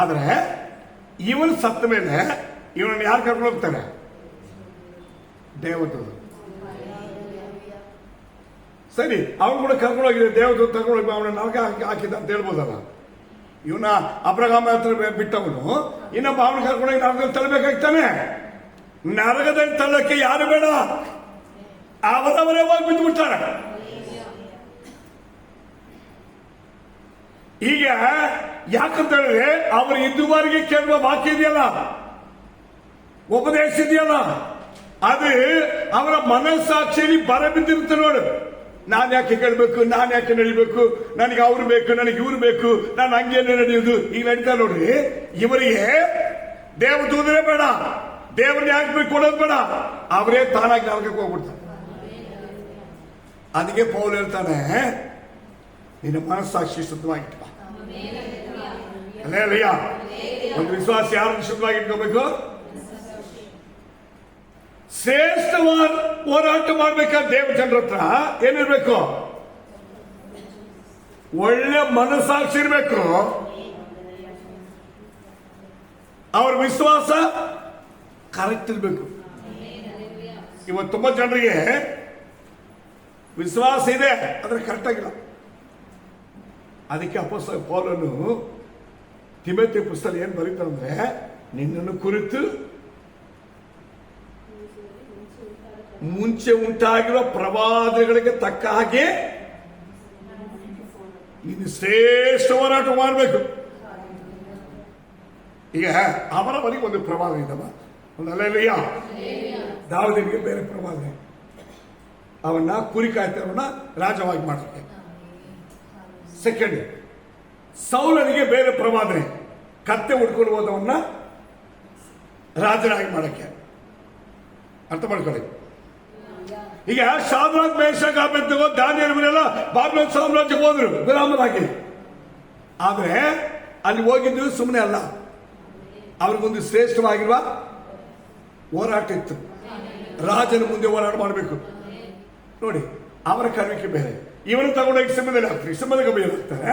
ಆದ್ರೆ ಇವನು ಸತ್ತ ಮೇಲೆ ಇವನನ್ನು ಯಾರು ಕರ್ಕೊಂಡು ಹೋಗ್ತಾರೆ? ದೇವದೂತರು. ಸರಿ, ಅವನು ಕೂಡ ಕರ್ಕೊಂಡು ಹೋಗಿದೆ, ದೇವದೂತ ಕರ್ಕೊಂಡು ಹೋಗಿ ಅವನ ನರಕ ಹಾಕಿದ ಅಂತ ಹೇಳ್ಬೋದಲ್ಲ. ಇವನ ಅಬ್ರಹಾಮ ಹತ್ರ ಬಿಟ್ಟವನು ಇನ್ನೊಬ್ಬ ಅವನು ಕರ್ಕೊಂಡೋಗಿ ನರಕದಲ್ಲಿ ತಳ್ಳಬೇಕಾಗ್ತಾನೆ. ನರಕದಲ್ಲಿ ತಳ್ಳಕ್ಕೆ ಯಾರು ಬೇಡ, ಅವರವರೇ ಹೋಗಿ ಬಿದ್ದುಬಿಡ್ತಾರೆ. ಈಗ ಯಾಕಂತ ಹೇಳಿದ್ರೆ ಅವರು ಇದುವರೆಗೆ ಕೇಳುವ ವಾಕ್ಯ ಇದೆಯಲ್ಲ, ಉಪದೇಶ ಇದೆಯಲ್ಲ, ಅದು ಅವರ ಮನಸ್ಸಾಕ್ಷಿಯಲ್ಲಿ ಬರ ಬಿದ್ದಿರುತ್ತೆ ನೋಡು. ನಾನು ಯಾಕೆ ಕೇಳಬೇಕು, ನಾನು ಯಾಕೆ ನಡಿಬೇಕು, ನನಗೆ ಅವ್ರು ಬೇಕು, ನನಗೆ ಇವ್ರು ಬೇಕು, ನಾನು ಹಂಗೇನೆ ನಡೆಯುವುದು, ಈಗ ನಡೀತಾ ನೋಡ್ರಿ. ಇವರಿಗೆ ದೇವದೂತರೇ ಬೇಡ, ದೇವರನ್ನ ಯಾಕೆ ಬೇಕು ಕೊಡೋದು ಬೇಡ, ಅವರೇ ತಾನಾಗಿ ನರಕಕ್ಕೆ ಹೋಗ್ಬಿಡ್ತಾರೆ. ಅದಕ್ಕೆ ಪೌಲ್ ಹೇಳ್ತಾನೆ, ನಿನ್ನ ಮನಸ್ಸಾಕ್ಷಿ ಶುದ್ಧವಾಗಿಟ್ಟ. ಅಲ್ಲೇ ಒಂದು ವಿಶ್ವಾಸ ಯಾರು ಶುದ್ಧವಾಗಿಟ್ಕೋಬೇಕು? ಶ್ರೇಷ್ಠವಾದ ಹೋರಾಟ ಮಾಡ್ಬೇಕಾದ್ರೆ ದೇವ ಜನರ ಹತ್ರ ಏನಿರ್ಬೇಕು? ಒಳ್ಳೆ ಮನಸ್ಸಾಕ್ಷಿ ಇರ್ಬೇಕು. ಅವ್ರ ವಿಶ್ವಾಸ ಕರೆಕ್ಟ್ ಇರ್ಬೇಕು. ಇವತ್ತು ತುಂಬಾ ಜನರಿಗೆ ವಿಶ್ವಾಸ ಇದೆ ಆದ್ರೆ ಕರೆಕ್ಟ್ ಆಗಿಲ್ಲ. ಅದಕ್ಕೆ ಅಪೊಸ್ತಲ ಪೌಲನು ತಿಮೋಥೆಯ ಪುಸ್ತಕ ಏನ್ ಬರೀತಾರಂದ್ರೆ, ನಿನ್ನನ್ನು ಕುರಿತು ಮುಂಚೆ ಉಂಟಾಗಿರುವ ಪ್ರವಾದಗಳಿಗೆ ತಕ್ಕ ಹಾಗೆ ನೀನು ಶ್ರೇಷ್ಠ ಹೋರಾಟ ಮಾಡಬೇಕು. ಈಗ ಅವರವರಿಗೆ ಒಂದು ಪ್ರವಾದ ಇದ್ದವ, ಒಂದು ಅಲ್ಲೆಲ್ಲ ದಾವೀದನಿಗೆ ಬೇರೆ ಪ್ರವಾದ, ಅವನ್ನ ಕುರಿ ಕಾಯ್ತವನ್ನ ರಾಜವಾಗಿ ಮಾಡಕ್ಕೆ. ಸೆಕೆಂಡ್, ಸೌಲನಿಗೆ ಬೇರೆ ಪ್ರವಾದನೆ, ಕತ್ತೆ ಉಡ್ಕೊಂಡು ಹೋದವನ್ನ ರಾಜನಾಗಿ ಮಾಡಕ್ಕೆ. ಅರ್ಥ ಮಾಡ್ಕೊಳ್ಳಿ. ಈಗ ಶಾದ್ರಾಕ್ ಮೇಷಕ್ ಅಬೇದ್ನೆಗೋ ದಾನಿಯೇಲನೆಲ್ಲ ಬಾಬಿಲೋನ್ ಸಾಮ್ರಾಜ್ಯಕ್ಕೆ ಹೋದ್ರು ಗುಲಾಮರಾಗಿ. ಆದ್ರೆ ಅಲ್ಲಿ ಹೋಗಿದ್ದು ಸುಮ್ಮನೆ ಅಲ್ಲ, ಅವ್ರಿಗೊಂದು ಶ್ರೇಷ್ಠವಾಗಿರುವ ಹೋರಾಟ ಇತ್ತು. ರಾಜನ ಮುಂದೆ ಹೋರಾಟ ಮಾಡಬೇಕು. ನೋಡಿ, ಅವರ ಕರ್ಮಕ್ಕೆ ಬೇರೆ. ಇವನು ತಗೊಂಡೋಗಿ ಸಿಂಹದಲ್ಲಿ ಹಾಕ್ತಾರೆ, ಸಿಂಹದ ಗಬಿಯಲ್ಲಿ ಹಾಕ್ತಾರೆ.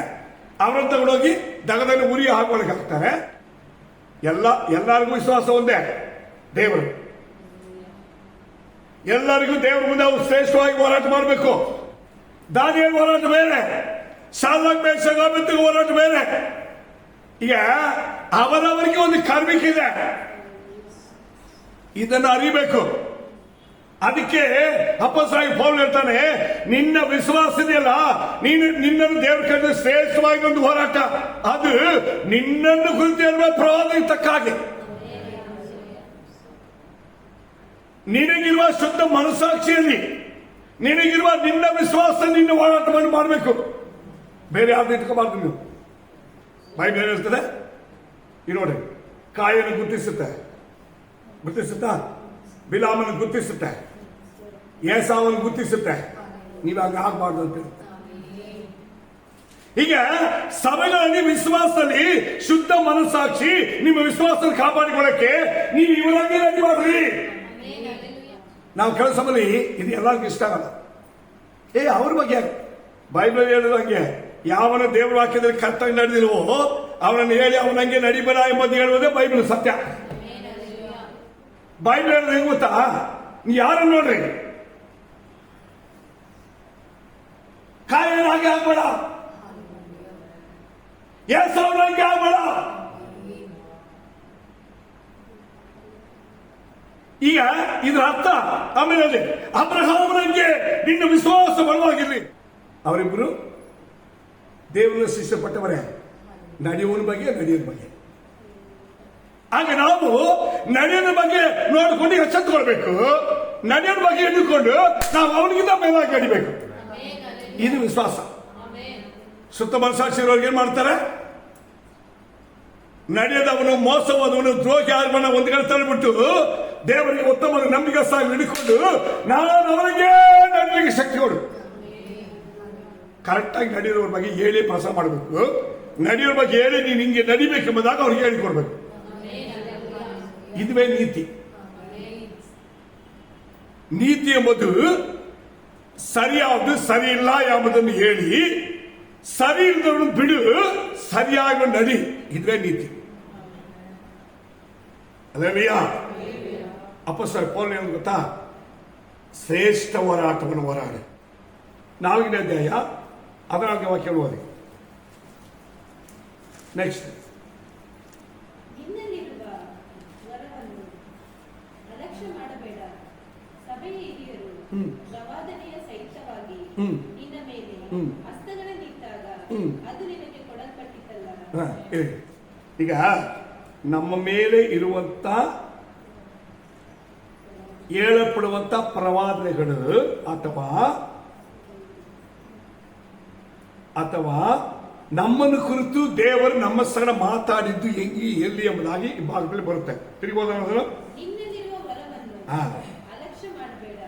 ಅವರನ್ನು ತಗೊಂಡೋಗಿ ದಗದಲ್ಲಿ ಉರಿ ಹಾಕೊಳ್ಳಕ್ಕೆ ಹಾಕ್ತಾರೆ. ಎಲ್ಲರಿಗೂ ವಿಶ್ವಾಸ ಒಂದೇ, ದೇವರು. ಎಲ್ಲರಿಗೂ ದೇವರ ಮುಂದೆ ಅವರು ಶ್ರೇಷ್ಠವಾಗಿ ಹೋರಾಟ ಮಾಡಬೇಕು. ದಾನಿಯೇಲ್ ಹೋರಾಟ ಬೇರೆ, ಶಾದ್ರಾಕ್ ಮೇಷಕ್ ಅಬೇದ್ನೆಗೋ ಹೋರಾಟ ಬೇರೆ. ಈಗ ಅವರವರಿಗೆ ಒಂದು ಕಾರ್ಮಿಕಿದೆ, ಇದನ್ನು ಅರಿಬೇಕು. ಅದಕ್ಕೆ ಅಪೊಸ್ತಲನಾದ ಪೌಲ್ ಹೇಳ್ತಾನೆ, ನಿನ್ನ ವಿಶ್ವಾಸ ಇದೆಯಲ್ಲ, ನಿನ್ನನ್ನು ದೇವರ ಕಂಡು ಶ್ರೇಷ್ಠವಾಗಿ ಒಂದು ಹೋರಾಟ, ಅದು ನಿನ್ನನ್ನು ಕುರಿತು ಹೇಳುವ ಪ್ರವಾದಕ್ಕೆ ತಕ್ಕ ಹಾಗೆ ನಿನಗಿರುವ ಶುದ್ಧ ಮನಸ್ಸಾಕ್ಷಿಯಲ್ಲಿ ನಿನಗಿರುವ ನಿನ್ನ ವಿಶ್ವಾಸ ನಿನ್ನ ಹೋರಾಟವನ್ನು ಮಾಡಬೇಕು. ಬೇರೆ ಯಾವ್ದು ಇಟ್ಕೋಬಾರ್ದು ನೀವು. ಬೈಬಲ್ ಹೇಳ್ತದೆ, ಈ ನೋಡಿ, ಕಾಯನ್ನು ಗುರ್ತಿಸುತ್ತಾ, ಬಿಲಾಮನ್ನು ಗುರ್ತಿಸುತ್ತೆ, ಏಸಾವನ್ನು ಗುರ್ತಿಸುತ್ತೆ. ನೀವು ಹಂಗ ಆಗ್ಬಾರ್ದು ಅಂತ. ಈಗ ಸಭೆಗಳಲ್ಲಿ ವಿಶ್ವಾಸದಲ್ಲಿ ಶುದ್ಧ ಮನಸ್ಸಾಕ್ಷಿ ನಿಮ್ಮ ವಿಶ್ವಾಸದಲ್ಲಿ ಕಾಪಾಡಿಕೊಳ್ಳಕ್ಕೆ ನೀವು ಇವರಾಗಿ ರೆಡಿ ಮಾಡ್ರಿ. ನಾವು ಕೆಲಸದಲ್ಲಿ ಇದು ಎಲ್ಲರಿಗೂ ಇಷ್ಟ ಆಗಲ್ಲ. ಅವ್ರ ಬಗ್ಗೆ ಬೈಬಲ್ ಹೇಳೋದು ಹಂಗೆ, ಯಾವನ ದೇವರ ವಾಕ್ಯದಲ್ಲಿ ಕರೆಕ್ಟಾಗಿ ನಡೆದಿಲ್ವೋ ಅವನನ್ನು ಹೇಳಿ ಅವನಂಗೆ ನಡಿಬೇಡ ಎಂಬುದು ಹೇಳುವುದೇ ಬೈಬಲ್ ಸತ್ಯ. ಬೈಬಲ್ ಹೇಳೋದು ಹೆಂಗ್ ಗೊತ್ತಾ? ನೀವು ಯಾರನ್ನು ನೋಡ್ರಿ, ಕಾಯನ ಹಾಗೆ ಆಗ್ಬೇಡ, ಏಸವನಂಗೆ ಆಗ್ಬೇಡ. ಈಗ ಇದರ ಅರ್ಥ ಆಮೇಲೆ ಅಬ್ರಹಾಮನಿಗೆ ನಿನ್ನ ವಿಶ್ವಾಸ ಬಲವಾಗಿರ್ಲಿ. ಅವರಿಬ್ಬರು ದೇವರನ್ನು ಶಿಷ್ಯಪಟ್ಟವರೇ, ನಡೆಯುವನ ಬಗ್ಗೆ ನಡೆಯೋದ ಬಗ್ಗೆ. ಆಗ ನಾವು ನಡೆಯೋದ ಬಗ್ಗೆ ನೋಡಿಕೊಂಡು ಎಚ್ಚೆತ್ತುಕೊಳ್ಬೇಕು, ನಡೆಯೋದ ಬಗ್ಗೆ ಎಣ್ಣಿಕೊಂಡು ನಾವು ಅವನಿಗಿಂತ ಮೇಲಾಗಿ ನಡಿಬೇಕು. ಇದು ವಿಶ್ವಾಸ. ಸುತ್ತ ಮನಸಾಕ್ಷಿರೋರ್ಗೆ ಏನ್ ಮಾಡ್ತಾರೆ? ನಡೆಯದವನು, ಮೋಸವಾದವನು, ದ್ರೋಹಿ ಆದವನ ಒಂದು ಕಡೆ ತಳ್ಳಿಬಿಟ್ಟು ದೇವರಿಗೆ ಉತ್ತಮ ನಂಬಿಕೆಸ್ತಾಗಿ ಹಿಡಿಕೊಂಡು ನಾನು ಅವರಿಗೆ ನಡಲಿಕ್ಕೆ ಶಕ್ತಿ ಕೊಡು. ಕರೆಕ್ಟಾಗಿ ನಡೆಯೋರ ಬಗ್ಗೆ ಹೇಳಿ ಪ್ರಸಾರ ಮಾಡಬೇಕು. ನಡೆಯೋರ ಬಗ್ಗೆ ಹೇಳಿ ನೀನು ಹಿಂಗೆ ನಡಿಬೇಕೆಂಬುದಾಗ ಅವ್ರಿಗೆ ಹೇಳಿಕೊಡ್ಬೇಕು. ಇದುವೇ ನೀತಿ. ನೀತಿ ಎಂಬುದು ಸರಿಯಾವುದು ಸರಿ ಇಲ್ಲ ಎಂಬುದನ್ನು ಹೇಳಿ, ಸರಿ ಇಲ್ಲದವನು ಬಿಡು, ಸರಿಯಾಗಿ ನಡಿ. ಇದುವೇ ನೀತಿ. ಅಲ್ಲೇಲಿಯಾ? ಅಪೊಸ್ತಲ ಪೌಲ ಏನು ಗೊತ್ತಾ? ಶ್ರೇಷ್ಠ ಹೋರಾಟವನ್ನು ಹೋರಾಡಿ. 4ನೇ ಅಧ್ಯಾಯ 14ನೇ ವಾಕ್ಯ ಓದಿ. ನೆಕ್ಸ್ಟ್. ನಿನ್ನಲ್ಲಿರುವ ವರವನ್ನು ಅಲಕ್ಷ್ಯ ಮಾಡಬೇಡ. ಸಭೆಯ ಹಿರಿಯರು ಪ್ರವಾದನೆಯ ಸಹಿತವಾಗಿ ನಿನ್ನ ಮೇಲೆ ಹಸ್ತಗಳನ್ನಿಟ್ಟಾಗ ಅದು ನಿನಗೆ ಕೊಡಲ್ಪಟ್ಟಿತಲ್ಲ. ಈಗ ನಮ್ಮ ಮೇಲೆ ಇರುವಂತ ಹೇಳಪಡುವಂತ ಪ್ರವಾದನೆಗಳು ಅಥವಾ ನಮ್ಮನ್ನು ಕುರಿತು ದೇವರು ನಮ್ಮ ಸಂಗಡ ಮಾತಾಡಿದ್ದು ಹೆಂಗಿ ಎಲ್ಲಿ ಎಂಬುದಾಗಿ ಈ ಭಾಗದಲ್ಲಿ ಬರುತ್ತೆ. ತಿರುಗೋದ ನಿನ್ನಲ್ಲಿರುವ ವರವನ್ನು ಅಲಕ್ಷ್ಯ ಮಾಡಬೇಡ.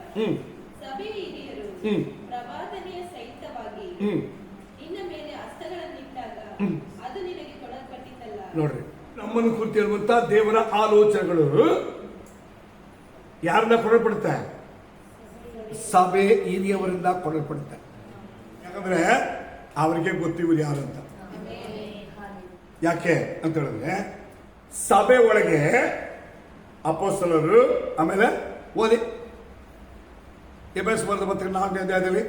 ಸಭೆಯ ಹಿರಿಯರು ಪ್ರವಾದನೆಯ ಸಹಿತವಾಗಿ ನಿನ್ನ ಮೇಲೆ ಹಸ್ತಗಳನ್ನಿಟ್ಟಾಗ ಅದು ನಿನಗೆ ಕೊಡಲ್ಪಟ್ಟಿತಲ್ಲ. ನೋಡ್ರಿ, ನಮ್ಮನ್ನು ಕುರಿತು ಇರುವಂತ ದೇವರ ಆಲೋಚನೆಗಳು ಯಾರಿಂದ ಕೊಡಲ್ಪಡುತ್ತೆ? ಸಭೆ ಹಿರಿಯವರಿಂದ ಕೊಡಲ್ಪಡುತ್ತೆ. ಯಾಕಂದ್ರೆ ಅವರಿಗೆ ಗೊತ್ತಿವರು ಯಾರು ಅಂತ. ಯಾಕೆ ಅಂತ ಹೇಳಿದ್ರೆ ಸಭೆ ಒಳಗೆ ಅಪೊಸ್ತಲರು, ಆಮೇಲೆ ಓದಿ ಎಫೆಸ ಬರೆದ ಪತ್ರಿಕೆ 4ನೇ ಅಧ್ಯಾಯದಲ್ಲಿ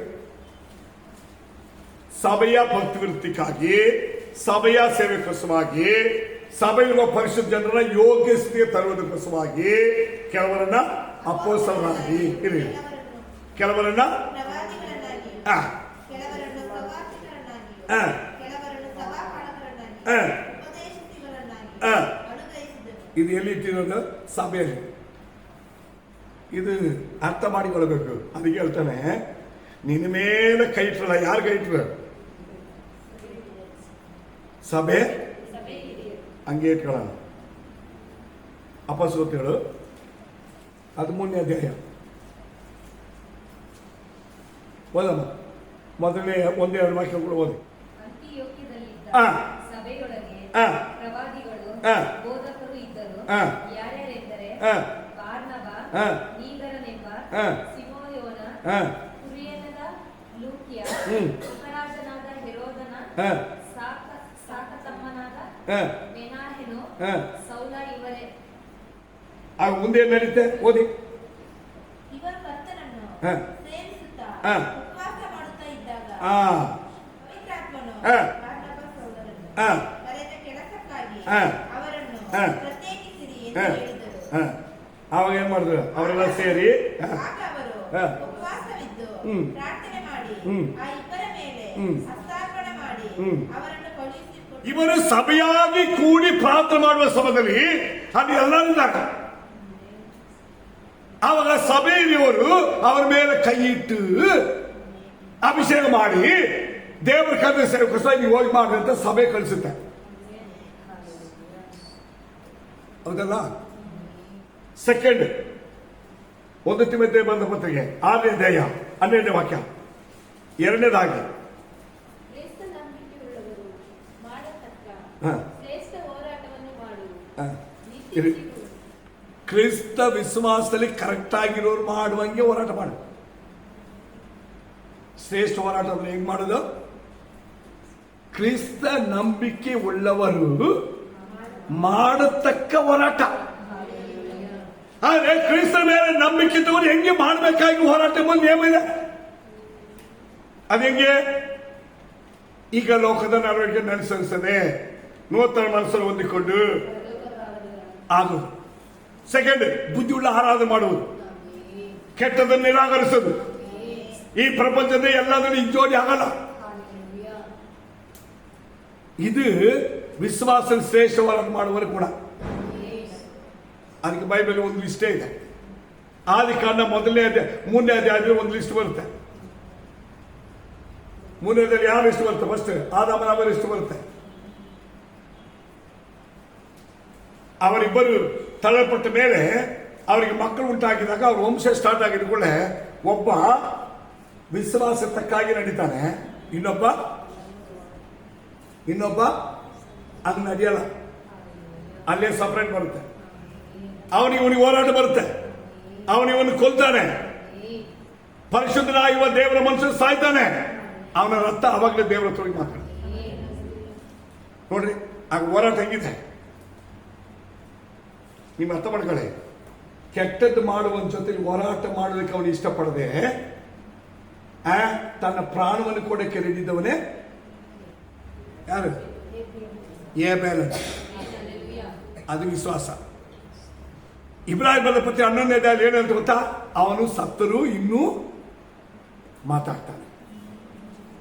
ಸಭೆಯ ಭಕ್ತಿವೃತ್ತಿಗಾಗಿ, ಸಭೆಯ ಸೇವೆಗೋಸ್ಕರವಾಗಿ, ಸಭೆಯಿರುವ ಪರಿಶುದ್ಧ ಜನರ ಯೋಗ್ಯ ಸ್ಥಿತಿಗೆ ತರುವುದಕ್ಕೋಸ್ಕರವಾಗಿ ಕೆಲವರನ್ನ ಅಪೊಸ್ತಲರಾಗಿ ಇರಿ, ಕೆಲವರನ್ನ ಇದು ಎಲ್ಲಿ ಇಟ್ಟಿರೋದು? ಸಭೆಯಲ್ಲಿ. ಇದು ಅರ್ಥ ಮಾಡಿಕೊಳ್ಬೇಕು. ಅದಕ್ಕೆ ಹೇಳ್ತಾನೆ, ನಿನ್ನ ಮೇಲೆ ಕೈ ಇಟ್ಟಲ್ಲ. ಯಾರು ಕೈ ಇಟ್ರ? ಸಭೆ ಹಂಗೆ ಇಟ್ಕೊಳ್ಳೋಣ. ಅಪೊಸ್ತಲರು 13ನೇ ಅಧ್ಯಾಯ ಓದಮ್ಮ. ಮೊದಲನೇ 1-2 ವಾಕ್ಯಗಳು ಓದಿ. ಸಭೆಯೊಳಗೆ ಪ್ರವಾದಿಗಳು, ಬೋಧಕರು ಇದ್ದರು. ಯಾರ್ಯಾರೆಂದರೆ ಬಾರ್ನಬ, ನೀಗರನೆಂಬ ಸಿಮೋಯೋನ, ಕುರಿಯನದ ಲೂಕ್ಯ, ಉಪರಾಜನಾದ ಹೆರೋದನ ಸಾಕತಮ್ಮನಾದ ಮೆನಾಹೆನು, ಸೌಲ ಇವರೇ. ಮುಂದೆ ನಡೀತೆ ಓದಿ. ಇವರ ಕರ್ತನನ್ನು ಸೇವಿಸುತ್ತಾ ಉಪವಾಸ ಮಾಡುತ್ತಾ ಇದ್ದಾಗ ಪವಿತ್ರಾತ್ಮನು ಕರೆದ ಕೆಲಸಕ್ಕಾಗಿ ಅವರನ್ನು ಪ್ರತ್ಯೇಕಿಸಿರಿ ಎಂದು ಹೇಳಿದರು. ಅವಾಗ ಏನ್ ಮಾಡಿದ್ರು? ಅವರೆಲ್ಲ ಸೇರಿ ಆಗ ಅವರು ಉಪವಾಸವಿದ್ದು ಪ್ರಾರ್ಥನೆ ಮಾಡಿ ಆ ಇಬ್ಬರ ಮೇಲೆ ಹಸ್ತಾರ್ಪಣೆ ಮಾಡಿ ಅವರನ್ನು ಕಳುಹಿಸಿಕೊಟ್ಟರು. ಇವರು ಸಭೆಯಾಗಿ ಕೂಡಿ ಪ್ರಾರ್ಥನೆ ಮಾಡುವ ಸಮಯದಲ್ಲಿ ಅದು ಎಲ್ಲರಿದ್ದಾಗ ಆವಾಗ ಸಭೆಯವರು ಅವರ ಮೇಲೆ ಕೈ ಇಟ್ಟು ಅಭಿಷೇಕ ಮಾಡಿ ದೇವರ ಕರ್ತನ ಸೇವೆಗೋಸ್ಕರ ನೀವು ಹೋಗಿ ಮಾಡಿ ಅಂತ ಸಭೆ ಕಳಿಸುತ್ತೆ. ಹೌದಲ್ಲ? ಸೆಕೆಂಡ್ 1 ತಿಮೋಥೆಯ ಬರೆದ ಪತ್ರಿಕೆ 6ನೇ ಅಧ್ಯಾಯ 12ನೇ ವಾಕ್ಯ. ಎರಡನೇದಾಗಿ ಕ್ರಿಸ್ತ ನಂಬಿಕೆಯುಳ್ಳವರು ಮಾಡತಕ್ಕ ಶ್ರೇಷ್ಠ ಹೋರಾಟವನ್ನು ಮಾಡು. ಕ್ರಿಸ್ತ ವಿಶ್ವಾಸದಲ್ಲಿ ಕರೆಕ್ಟ್ ಆಗಿರೋರು ಮಾಡುವಂಗೆ ಹೋರಾಟ ಮಾಡು. ಶ್ರೇಷ್ಠ ಹೋರಾಟವನ್ನು ಹೇಗೆ ಮಾಡೋದು? ಕ್ರಿಸ್ತ ನಂಬಿಕೆ ಉಳ್ಳವರು ಮಾಡತಕ್ಕ ಹೋರಾಟ. ಆದ್ರೆ ಕ್ರಿಸ್ತ ಮೇಲೆ ನಂಬಿಕೆ ತಗೊಂಡು ಹೆಂಗೆ ಮಾಡಬೇಕಾಗಿ ಹೋರಾಟ ಬಂದು ನೇಮ ಇದೆ. ಅದೆಂಗೆ? ಈಗ ಲೋಕದ ನಡವಳಿಕೆ ನಡೆಸದೆ ನೂತನ ಮನಸ್ಸನ್ನು ಹೊಂದಿಕೊಂಡು ಆಗುವುದು. ಸೆಕೆಂಡ್, ಬುದ್ಧಿ ಉಳ್ಳ ಆರಾಧನೆ ಮಾಡುವುದು, ಕೆಟ್ಟದನ್ನು ನಿರಾಕರಿಸೋದು. ಈ ಪ್ರಪಂಚದ ಎಲ್ಲದನ್ನು ಜೋಡಿ ಆಗಲ್ಲ. ಇದು ವಿಶ್ವಾಸ ಶ್ರೇಷ್ಠವಾಗಿ ಮಾಡುವವರು ಕೂಡ. ಅದಕ್ಕೆ ಬೈಬಲ್ ಒಂದು ಲಿಸ್ಟೇ ಇದೆ. ಆದಿಕಾಂಡ 1ನೇ ಅಧ್ಯಾಯ 3ನೇ ಅಧ್ಯಾಯದಲ್ಲಿ ಒಂದು ಲಿಸ್ಟ್ ಬರುತ್ತೆ. 3ನೇದಲ್ಲಿ ಯಾವ ಲಿಸ್ಟ್ ಬರುತ್ತೆ? ಫಸ್ಟ್ ಆದಾಮನ ಅವರ ಲಿಸ್ಟ್ ಬರುತ್ತೆ. ಅವರಿಬ್ಬರು ತಳ್ಳಲ್ಪಟ್ಟ ಮೇಲೆ ಅವರಿಗೆ ಮಕ್ಕಳು ಉಂಟಾಗಿದಾಗ ಅವ್ರ ವಂಶ ಸ್ಟಾರ್ಟ್ ಆಗಿದ ಕೂಡಲೇ ಒಬ್ಬ ವಿಶ್ವಾಸ ತಕ್ಕಾಗಿ ನಡೀತಾನೆ, ಇನ್ನೊಬ್ಬ ಅದು ನಡೆಯಲ್ಲ. ಅಲ್ಲೇ ಸಪರೇಟ್ ಬರುತ್ತೆ. ಅವನಿಗೆ ಹೋರಾಟ ಬರುತ್ತೆ. ಅವನಿವನು ಕೊಲ್ತಾನೆ. ಪರಿಶುದ್ಧನಾಗಿರುವ ದೇವರ ಮನುಷ್ಯ ಸಾಯ್ತಾನೆ. ಅವನ ರಕ್ತ ಅವಾಗಲೇ ದೇವರ ತೊಳಿ ಮಾತಾಡ. ನೋಡ್ರಿ ಆಗ ಹೋರಾಟ ಹೆಂಗಿದೆ ನಿಮ್ಮ ಅರ್ಥ ಮಾಡ್ಕೊಳ್ಳಿ. ಕೆಟ್ಟದ್ದು ಮಾಡುವ ಜೊತೆಗೆ ಹೋರಾಟ ಮಾಡೋದಕ್ಕೆ ಅವನು ಇಷ್ಟಪಡದೆ ತನ್ನ ಪ್ರಾಣವನ್ನು ಕೊಡಕ್ಕೆ ರೆಡಿದ್ದವನೇ ಯಾರು? ಏಬೇಲ. ಅದು ವಿಶ್ವಾಸ. ಇಬ್ರಾಹಿಂ ಬರೆದ ಪತ್ರ 11ನೇ ಅಧ್ಯಾಯ ಏನಂತ ಗೊತ್ತಾ? ಅವನು ಸತ್ತರೂ ಇನ್ನೂ ಮಾತಾಡ್ತಾನೆ.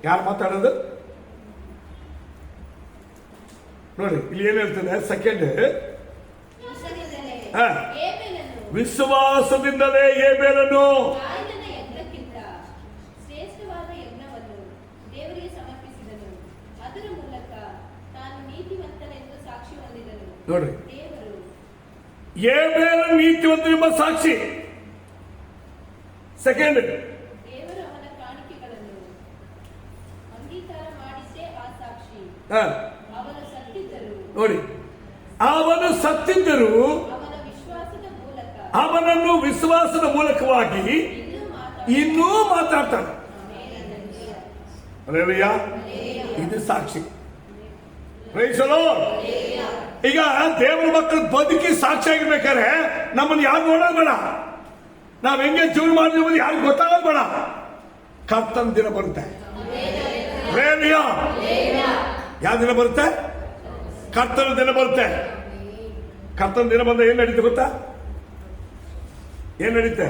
ಯಾರು ಮಾತಾಡೋದು ನೋಡಿ ಇಲ್ಲಿ ಏನ್ ಹೇಳ್ತದೆ? ಸೆಕೆಂಡ್, ವಿಶ್ವಾಸದಿಂದಲೇ ಏಬೇಲನು ನೋಡ್ರಿ, ಏಬೇಲ ನೀತಿವಂತ ಎಂಬ ಸಾಕ್ಷಿ. ಸೆಕೆಂಡ್, ನೋಡಿ, ಅವನು ಸತ್ತಿದ್ದರು ಅವನನ್ನು ವಿಶ್ವಾಸದ ಮೂಲಕವಾಗಿ ಇನ್ನೂ ಮಾತಾಡ್ತಾನೆ. ಇದು ಸಾಕ್ಷಿ. ಈಗ ದೇವರ ಮಕ್ಕಳು ಬದುಕಿ ಸಾಕ್ಷಿ ಆಗಿರ್ಬೇಕಾದ್ರೆ ನಮ್ಮನ್ನು ಯಾರು ನೋಡೋದು ಬೇಡ. ನಾವ್ ಹೆಂಗೆ ಜೀವನ ಮಾಡಿದ್ವಿ ಯಾರು ಗೊತ್ತಾಗೋದು ಬೇಡ. ಕರ್ತನ ದಿನ ಬರುತ್ತೆ. ಯಾವ ದಿನ ಬರುತ್ತೆ? ಕರ್ತನ ದಿನ ಬರುತ್ತೆ. ಕರ್ತನ ದಿನ ಬಂದ ಏನ್ ನಡೀತೆ ಗೊತ್ತಾ? ಏನ್ ನಡೀತೆ?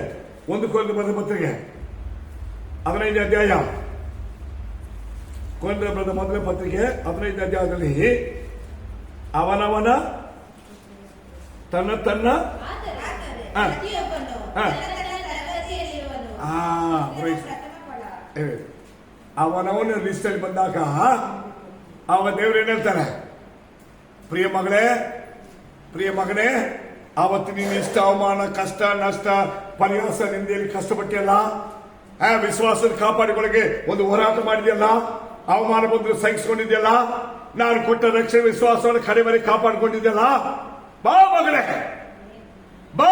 1 ಕೊರಿಂಥ ಬರೆದ ಪತ್ರಿಕೆ 15ನೇ ಅಧ್ಯಾಯ, ಕೊರಿಂಥ ಬರೆದ ಮೊದಲನೇ ಪತ್ರಿಕೆ 15ನೇ ಅಧ್ಯಾಯದಲ್ಲಿ ಅವನವನ ತನ್ನ ಅವನವನ ಲಿಸ್ಟ್ ಅಲ್ಲಿ ಬಂದಾಗ ಅವ ದೇವ್ರು ಏನ್ ಹೇಳ್ತಾರೆ? ಪ್ರಿಯ ಮಗನೇ, ಆವತ್ತು ನೀನು ಇಷ್ಟ ಅವಮಾನ, ಕಷ್ಟ, ನಷ್ಟ, ಪರಿಹಾಸ, ನಿಂದೆಯಲ್ಲಿ ಕಷ್ಟಪಟ್ಟಿಯಲ್ಲ. ವಿಶ್ವಾಸದ ಕಾಪಾಡಿಕೊಳ್ಳಕ್ಕೆ ಒಂದು ಹೋರಾಟ ಮಾಡಿದೆಯಲ್ಲ. ಅವಮಾನ ಬಂದು ಸಹಿಸಿಕೊಂಡಿದ್ಯಲ್ಲ. ನಾನು ಕೊಟ್ಟ ರಕ್ಷಣೆ ವಿಶ್ವಾಸವನ್ನು ಕಡೆವರೆಗೆ ಕಾಪಾಡಿಕೊಂಡಿದ್ಯಲ್ಲ. ಬಾ ಮಗಳೇ, ಬಾ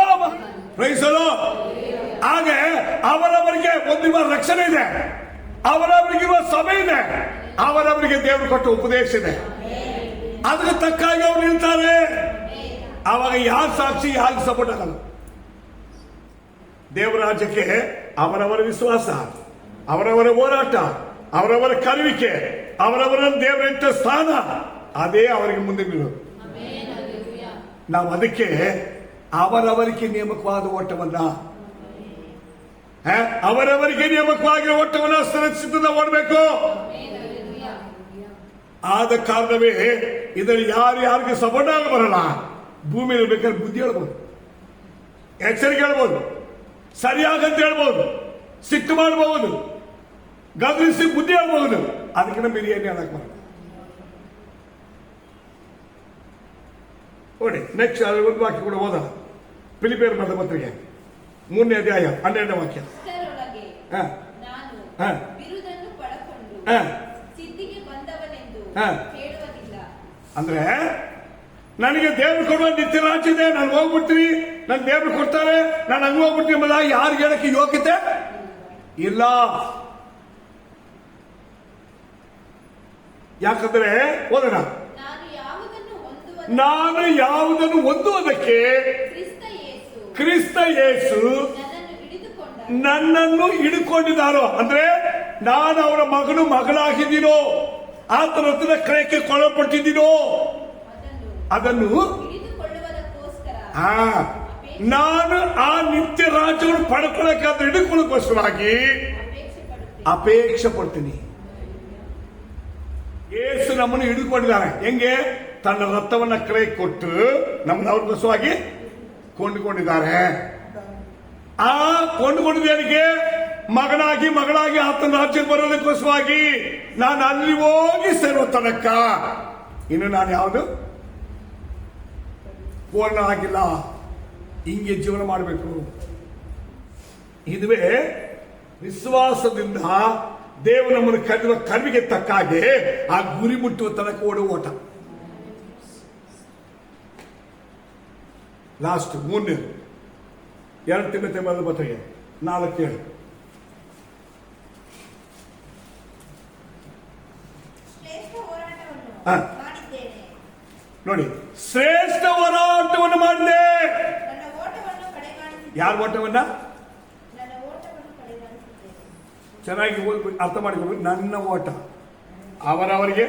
ಪ್ರೈಸಲು. ಹಾಗೆ ಅವರವರಿಗೆ ಒಂದಿರುವ ರಕ್ಷಣೆ ಇದೆ, ಅವರವರಿಗಿರುವ ಸಭೆ ಇದೆ, ಅವರವರಿಗೆ ದೇವರು ಕೊಟ್ಟ ಉಪದೇಶ ಇದೆ. ಅದಕ್ಕೆ ತಕ್ಕಾಗಿ ಅವ್ರು ನಿಲ್ತಾರೆ. ಆವಾಗ ಯಾರು ಸಾಕ್ಷಿ, ಯಾರಿಗೆ ಸಪೋರ್ಟ್ ಆಗಲ್ಲ. ದೇವರ ರಾಜ್ಯಕ್ಕೆ ಅವರವರ ವಿಶ್ವಾಸ, ಅವರವರ ಹೋರಾಟ, ಅವರವರ ಕಲಿವಿಕೆ, ಅವರವರ ದೇವರಿಟ್ಟ ಸ್ಥಾನ, ಅದೇ ಅವರಿಗೆ ಮುಂದೆ ಬೀಳೋದು. ನಾವು ಅದಕ್ಕೆ ಅವರವರಿಗೆ ನೇಮಕವಾದ ಓಟವನ್ನ, ಅವರವರಿಗೆ ನೇಮಕವಾಗಿರುವ ಓಟವನ್ನ ಸುರಕ್ಷಿತ ಓಡಬೇಕು. ಆದ ಕಾರಣವೇ ಇದರಲ್ಲಿ ಯಾರಿಗೆ ಸಪೋರ್ಟ್ ಆಗ ಬರಲ್ಲ. ಭೂಮಿಯಲ್ಲಿ ಬೇಕಾದ್ರೆ ಬುದ್ಧಿ ಹೇಳ್ಬೋದು, ಎಚ್ಚರಿಕೆ ಹೇಳ್ಬೋದು, ಸರಿಯಾಗಂತ ಹೇಳ್ಬೋದು, ಸಿಟ್ಟು ಮಾಡಬಹುದು, ಗಮನಿಸಿ ಬುದ್ಧಿ ಹೇಳ್ಬಹುದು. ಅದಕ್ಕಿಂತ ಬಿರಿಯಾನಿ ಹೇಳಕ್ ಬರಲ್ಲ. ನೋಡಿ ನೆಕ್ಸ್ಟ್ ಒಂದು ವಾಕ್ಯ ಕೂಡ ಓದ. ಫಿಲಿಪಿಯರ್ ಬರೆದ ಪತ್ರಿಕೆ 3ನೇ ಅಧ್ಯಾಯ 12ನೇ ವಾಕ್ಯ. ಅಂದ್ರೆ ನನಗೆ ದೇವ್ರು ಕೊಡುವ ನಿತ್ಯ ರಾಜ್ಯ ಇದೆ, ನಾನು ಹೋಗ್ಬಿಡ್ತೀನಿ, ನನ್ ದೇವ್ರು ಕೊಡ್ತಾರೆ, ನಾನು ಹಂಗ ಹೋಗ್ಬಿಡ್ತೀನಿ ಎಂಬುದಾಗಿ ಯಾರು ಹೇಳಕ್ಕೆ ಯೋಗ್ಯತೆ ಇಲ್ಲ. ಯಾಕಂದ್ರೆ ಓದೋಣ, ನಾನು ಯಾವುದನ್ನು ಹೊಂದುವುದಕ್ಕೆ ಕ್ರಿಸ್ತ ಯೇಸು ನನ್ನನ್ನು ಹಿಡಿದುಕೊಂಡಿದ್ದಾರೋ, ಅಂದ್ರೆ ನಾನು ಅವರ ಮಗನು ಮಗಳಾಗಿದ್ದೀನೋ, ಆತನ ಹತ್ರ ಕ್ರಯಕ್ಕೆ ಕೊಳ್ಳಲ್ಪಟ್ಟಿದ್ದೀನೋ, ಅದನ್ನು ನಾನು ಆ ನಿತ್ಯ ರಾಜ್ಯವನ್ನು ಪಡ್ಕೊಳ್ಳೋಕ್ಕಾದ್ರೆ ಹಿಡಿದುಕೊಳ್ಳೋಕ್ಕೋಸ್ಕರವಾಗಿ ಅಪೇಕ್ಷೆ ಪಡ್ತೀನಿ. ಯೇಸು ನಮ್ಮನ್ನು ಹಿಡಿದುಕೊಂಡಿದ್ದಾನೆ. ಹೆಂಗೆ? ತನ್ನ ರಕ್ತವನ್ನ ಕ್ರಯ ಕೊಟ್ಟು ನಮ್ಮನ್ನು ಅವ್ರಿಗೋಸ್ಕರವಾಗಿ ಕೊಂಡುಕೊಂಡಿದ್ದಾರೆ. ಆ ಕೊಂಡುಕೊಂಡಿದ್ದೇನಿಗೆ? ಮಗಳಾಗಿ ಆತನ ರಾಜ್ಯಕ್ಕೆ ಬರೋದಕ್ಕೋಸ್ಕರವಾಗಿ ನಾನು ಅಲ್ಲಿ ಹೋಗಿ ಸೇರೋ ತನಕ ಇನ್ನು ನಾನು ಯಾವುದು ಪೂರ್ಣ ಆಗಿಲ್ಲ. ಹಿಂಗೆ ಜೀವನ ಮಾಡಬೇಕು. ಇದುವೇ ವಿಶ್ವಾಸದಿಂದ ದೇವರು ನಮ್ಮನ್ನು ಕರೆಯುವ ಕರ್ಮಿಗೆ ತಕ್ಕ ಹಾಗೆ ಆ ಗುರಿ ಮುಟ್ಟುವ ತನಕ ಓಡುವ ಓಟ. ಲಾಸ್ಟ್ 3 2 ತಿಮೋಥೆಯ ಮೊದಲ ಪತ್ರಿಕೆ 4:7. ನೋಡಿ, ಶ್ರೇಷ್ಠ ಹೋರಾಟವನ್ನು ಮಾಡಿದೆ. ಯಾರ ಓಟವನ್ನ? ಚೆನ್ನಾಗಿ ಅರ್ಥ ಮಾಡಿಕೊಂಡು, ನನ್ನ ಓಟ. ಅವರವರಿಗೆ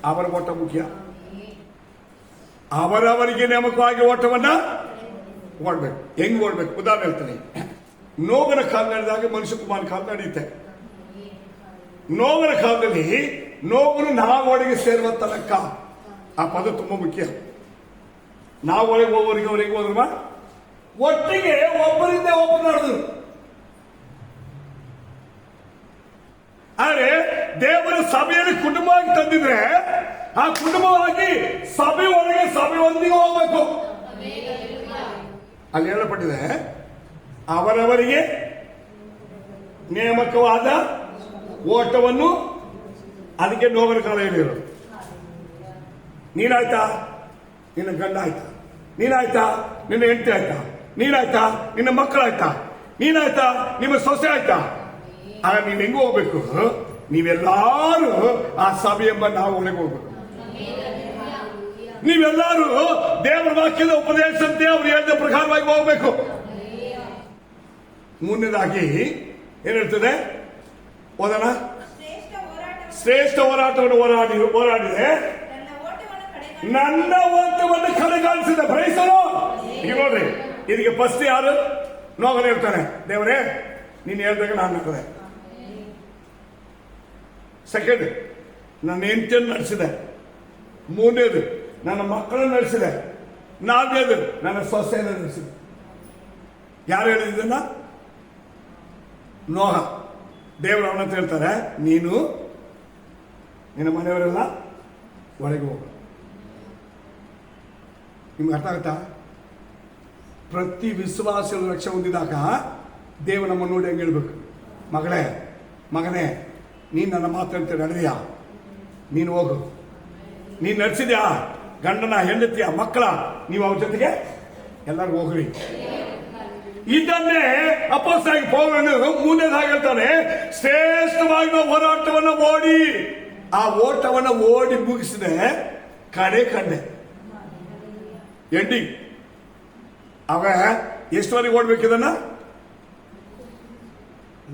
ಅವರ ಓಟ ಮುಖ್ಯ. ಅವರವರಿಗೆ ನೇಮಕವಾಗಿ ಓಟವನ್ನ ಓಡ್ಬೇಕು. ಹೆಂಗ್ ಓಡ್ಬೇಕು? ಉದಾಹರಣೆ ಹೇಳ್ತೀನಿ. ನೋವನ ಕಾಲ ನಡೆದಾಗ ಮನುಷ್ಯ ಕುಮಾರ ಕಾಲ ನಡೆಯುತ್ತೆ. ನೋವನ ಕಾಲದಲ್ಲಿ ನೋವನ್ನು ನಾವೊಳಗೆ ಸೇರುವ ತನಕ ಆ ಪದ ತುಂಬಾ ಮುಖ್ಯ. ನಾವೊಳಗೆ ಹೋಗೋರಿಗೆ ಅವರಿಗೆ ಹೋದ್ರಮ್ಮ ಒಟ್ಟಿಗೆ ಒಬ್ಬರಿಂದ ಒಬ್ಬರು ನಡೆದ್ರು. ಆದ್ರೆ ದೇವರ ಸಭೆಯಲ್ಲಿ ಕುಟುಂಬವಾಗಿ ತಂದಿದ್ರೆ ಆ ಕುಟುಂಬವಾಗಿ ಸಭೆ ಒಳಗೆ ಸಭೆಯೊಂದಿಗೆ ಹೋಗ್ಬೇಕು. ಅಲ್ಲಿ ಹೇಳಲ್ಪಟ್ಟಿದೆ, ಅವರವರಿಗೆ ನೇಮಕವಾದ ಓಟವನ್ನು. ಅದಕ್ಕೆ ನೋವನ ಕಾಲ ಹೇಳಿರೋದು. ನೀನಾಯ್ತಾ? ನಿನ್ನ ಗಂಡ ಆಯ್ತಾ? ನೀನಾಯ್ತಾ? ನಿನ್ನ ಹೆಂಡತಿ ಆಯ್ತಾ? ನೀನಾಯ್ತಾ? ನಿನ್ನ ಮಕ್ಕಳಾಯ್ತಾ? ನೀನಾಯ್ತಾ? ನಿಮ್ಮ ಸೊಸೆ ಆಯ್ತಾ? ಆಗ ನೀವ್ ಹೆಂಗ ಹೋಗ್ಬೇಕು? ನೀವೆಲ್ಲಾರು ಆ ಸಭೆ ಎಂಬ ನಾವು ಒಳಗೆ ಹೋಗ್ಬೇಕು. ನೀವೆಲ್ಲರೂ ದೇವರ ವಾಕ್ಯದ ಉಪದೇಶಂತೆ ಅವ್ರು ಹೇಳಿದ ಪ್ರಕಾರವಾಗಿ ಹೋಗ್ಬೇಕು. ಮುಂದಿನದಾಗಿ ಏನ್ ಹೇಳ್ತದೆ? ಓದೋಣ. ಶ್ರೇಷ್ಠ ಹೋರಾಟವನ್ನು ಹೋರಾಡಿದೆ, ನನ್ನ ಓಟವನ್ನು ಕಡೆಗಾಣಿಸಿದ. ಪ್ರೈಸರು. ಈಗ ನೋಡ್ರಿ, ಇದಕ್ಕೆ ಫಸ್ಟ್ ಯಾರು? ನೋಗನ್ ಹೇಳ್ತಾನೆ, ದೇವರೇ ನೀನು ಹೇಳ್ದಾಗ ನಾನು ಹಾಕದೆ. ಸೆಕೆಂಡ್, ನನ್ನ ಹೆಂಡತಿಯನ್ನು ನಡೆಸಿದೆ. 3ನೇದು, ನನ್ನ ಮಕ್ಕಳನ್ನು ನಡೆಸಿದೆ. 4ನೇದು, ನನ್ನ ಸೊಸೆಯನ್ನು ನಡೆಸಿದೆ. ಯಾರು ಹೇಳಿದ್ದನ್ನ? ನೋಹ. ದೇವರು ಅವನಂತ ಹೇಳ್ತಾರೆ, ನೀನು ನಿನ್ನ ಮನೆಯವರೆಲ್ಲ ಒಳಗೆ ಹೋಗ. ನಿಮ್ಗೆ ಅರ್ಥ ಆಗುತ್ತಾ? ಪ್ರತಿ ವಿಶ್ವಾಸಗಳು ರಕ್ಷೆ ಹೊಂದಿದಾಗ ದೇವ ನಮ್ಮನ್ನು ನೋಡಿ ಹೆಂಗೆ ಹೇಳ್ಬೇಕು? ಮಗನೇ ನೀನು ನನ್ನ ಮಾತಾಡ್ತೀಯ, ನಡೆದಿಯಾ? ನೀನು ಹೋಗು. ನೀನು ನಡೆಸಿದ್ಯಾ? ಗಂಡನ, ಹೆಂಡತಿಯ, ಮಕ್ಕಳ, ನೀವು ಅವ್ರ ಜೊತೆಗೆ ಎಲ್ಲರೂ ಹೋಗ್ರಿ. ಇದನ್ನೇ ಅಪೊಸ್ತಲನಾಗಿ ಪೌಲನು 3ನೇದಾಗಿ ಹೇಳ್ತಾನೆ, ಶ್ರೇಷ್ಠವಾಗಿ ಹೋರಾಟವನ್ನು ಓಡಿ. ಆ ಓಟವನ್ನು ಓಡಿ ಮುಗಿಸಿದೆ, ಕಡೆ ಕಂಡೆ ಎಂಡಿಂಗ್. ಅವ ಎಷ್ಟುವರೆಗೆ ಓಡ್ಬೇಕು? ಇದನ್ನ